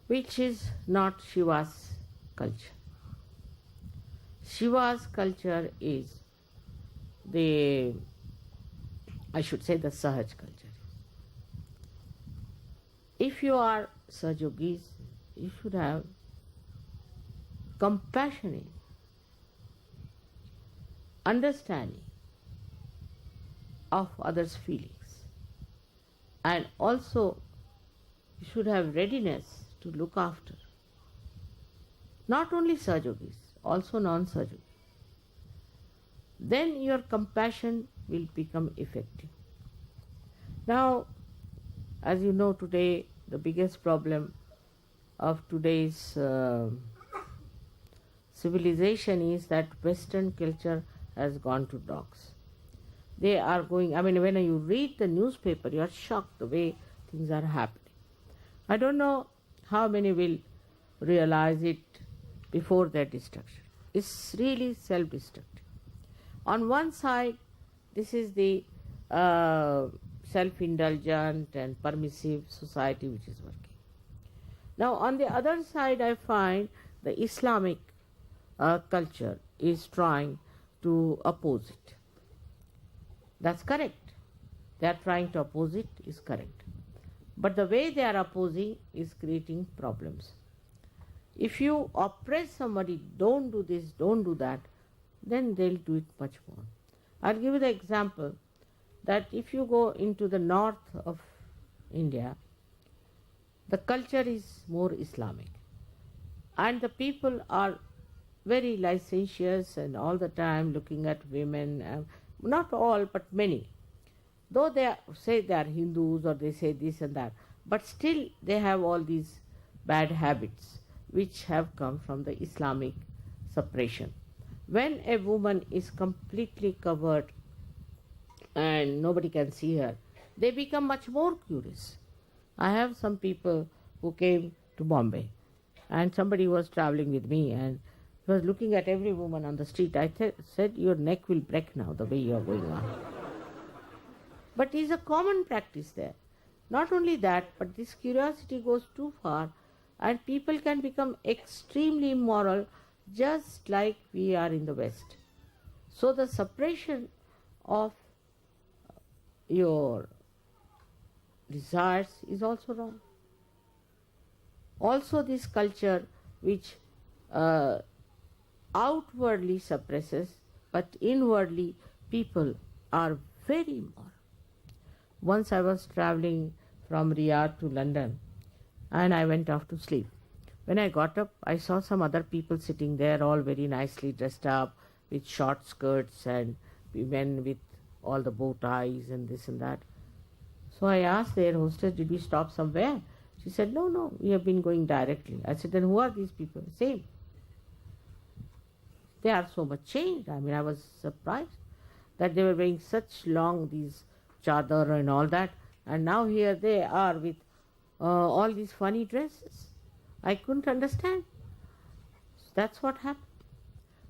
which is not Shiva's culture. Shiva's culture is the Sahaj culture. If you are Sahajogis, you should have compassionate understanding of others' feelings, and also you should have readiness to look after not only Sahajogis, also non-Sahajogis. Then your compassion will become effective. Now, as you know, today the biggest problem of today's civilization is that Western culture has gone to dogs. They are going, when you read the newspaper, you are shocked the way things are happening. I don't know how many will realize it before their destruction. It's really self-destructive. On one side, this is the self-indulgent and permissive society which is working. Now, on the other side, I find the Islamic culture is trying to oppose it. That's correct. They are trying to oppose it is correct. But the way they are opposing is creating problems. If you oppress somebody, don't do this, don't do that, then they'll do it much more. I'll give you the example that if you go into the north of India, the culture is more Islamic. And the people are very licentious and all the time looking at women, not all, but many. Though say they are Hindus or they say this and that, but still they have all these bad habits which have come from the Islamic suppression. When a woman is completely covered and nobody can see her, they become much more curious. I have some people who came to Bombay, and somebody was traveling with me and he was looking at every woman on the street. I said, your neck will break now the way you are going on. But it's a common practice there. Not only that, but this curiosity goes too far and people can become extremely immoral just like we are in the West. So the suppression of your desires is also wrong. Also this culture which outwardly suppresses, but inwardly people are very immoral. Once I was traveling from Riyadh to London and I went off to sleep. When I got up, I saw some other people sitting there all very nicely dressed up with short skirts and men with all the bow ties and this and that. So I asked their hostess, did we stop somewhere? She said, no, we have been going directly. I said, then who are these people? Same. They are so much changed. I mean, I was surprised that they were wearing such long, these chadar and all that, and now here they are with all these funny dresses. I couldn't understand. That's what happened.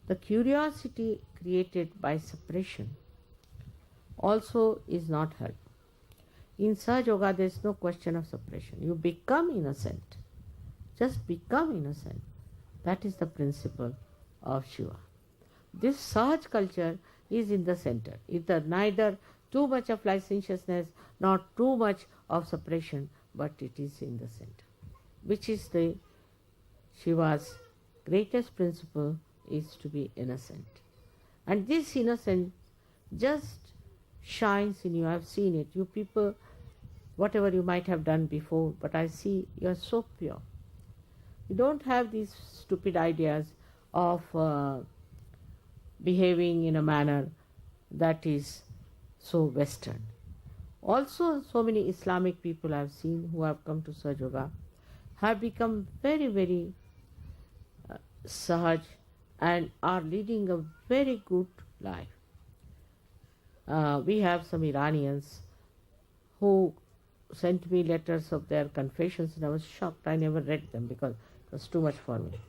The curiosity created by suppression also is not helpful. In Sahaja Yoga, there is no question of suppression. You become innocent. Just become innocent. That is the principle of Shiva. This Sahaj culture is in the center. It's neither too much of licentiousness, not too much of suppression, but it is in the center, which is the Shiva's greatest principle, is to be innocent. And this innocence just shines in you. I've seen it. You people, whatever you might have done before, but I see you are so pure. You don't have these stupid ideas of behaving in a manner that is so Western. Also, so many Islamic people I've seen who have come to Sahaja Yoga have become very, very Sahaj and are leading a very good life. We have some Iranians who sent me letters of their confessions and I was shocked. I never read them because it was too much for me.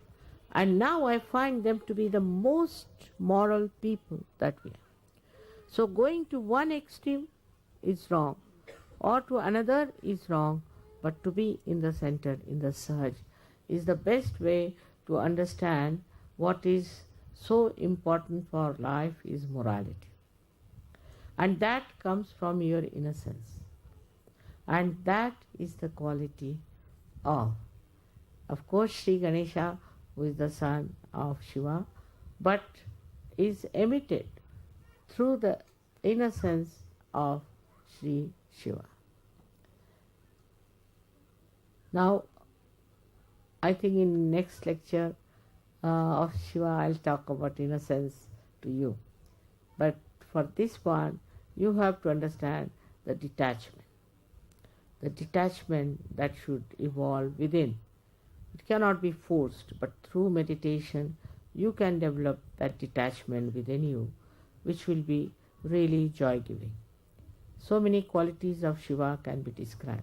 And now I find them to be the most moral people that we have. So going to one extreme is wrong or to another is wrong, but to be in the center, in the Sahaj, is the best way to understand what is so important for life is morality. And that comes from your innocence. And that is the quality of course, Sri Ganesha, who is the son of Shiva, but is emitted through the innocence of Sri Shiva. Now, I think in next lecture of Shiva, I'll talk about innocence to you. But for this one, you have to understand the detachment that should evolve within. It cannot be forced, but through meditation, you can develop that detachment within you, which will be really joy-giving. So many qualities of Shiva can be described.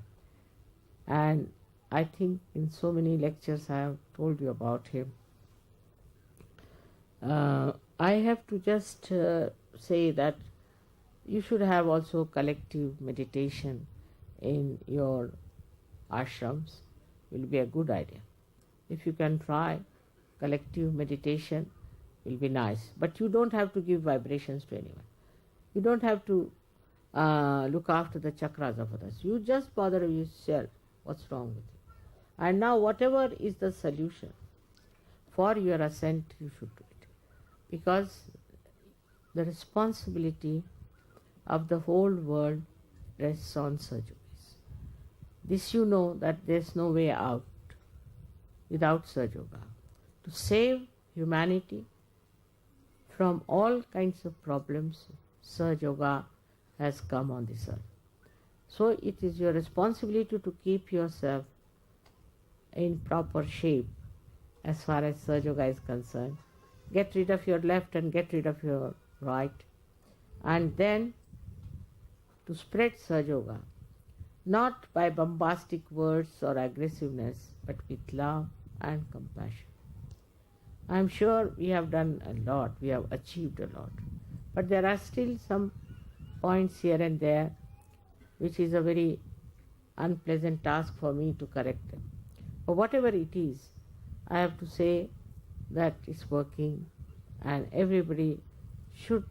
And I think in so many lectures I have told you about him. I have to just say that you should have also collective meditation in your ashrams. Will be a good idea. If you can try collective meditation, will be nice. But you don't have to give vibrations to anyone. You don't have to look after the chakras of others. You just bother yourself. What's wrong with you? And now whatever is the solution for your ascent, you should do it. Because the responsibility of the whole world rests on Sahaja Yogis. This you know that there's no way out without Sahaja Yoga. To save humanity from all kinds of problems, Sahaja Yoga has come on this earth. So it is your responsibility to keep yourself in proper shape as far as Sahaja Yoga is concerned. Get rid of your left and get rid of your right. And then to spread Sahaja Yoga, not by bombastic words or aggressiveness, but with love and compassion. I am sure we have done a lot, we have achieved a lot, but there are still some points here and there which is a very unpleasant task for me to correct them. But whatever it is, I have to say that it's working, and everybody should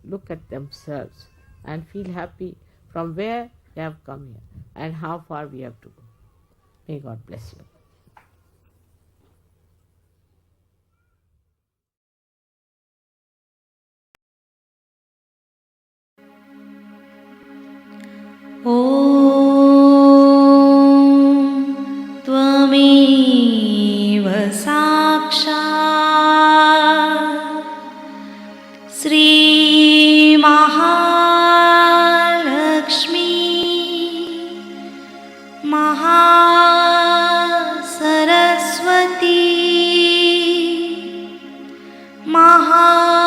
look at themselves and feel happy from where they have come here and how far we have to go. May God bless you. ॐ त्वमेव साक्षात् श्रीमहालक्ष्मी महासरस्वती महाकाली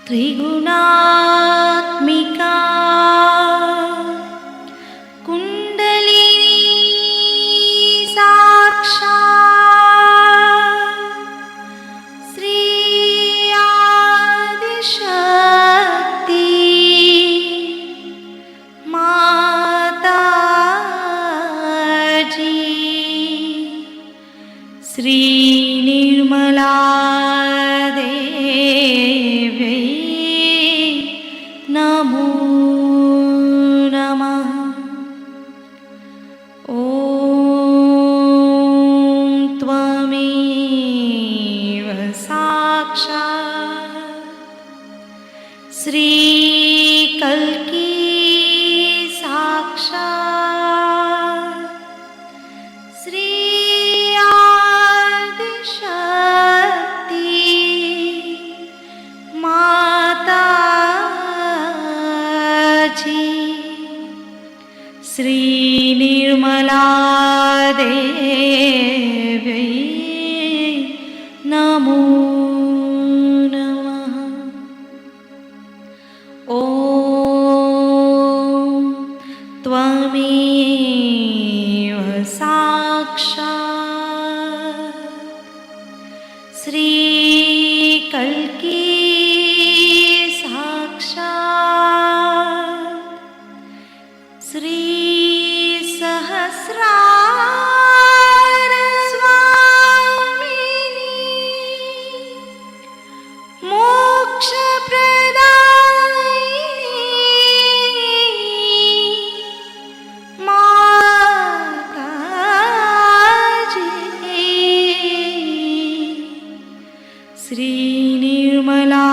त्रिगुणात्मिका कुण्डलिनी साक्षात् श्री आदिशक्ति माताजी श्री निर्मला देवी नमो नमः। ॐ त्वमेव साक्षात् श्रीकल्की साक्षात् श्री आदिशक्ति माताजी श्री निर्मला देवी नमो नमः। ॐ त्वमेव साक्षात् श्रीकल्की साक्षात् श्री सहस्रार स्वामिनी मोक्षप्रदायिनी माताजी श्री निर्मला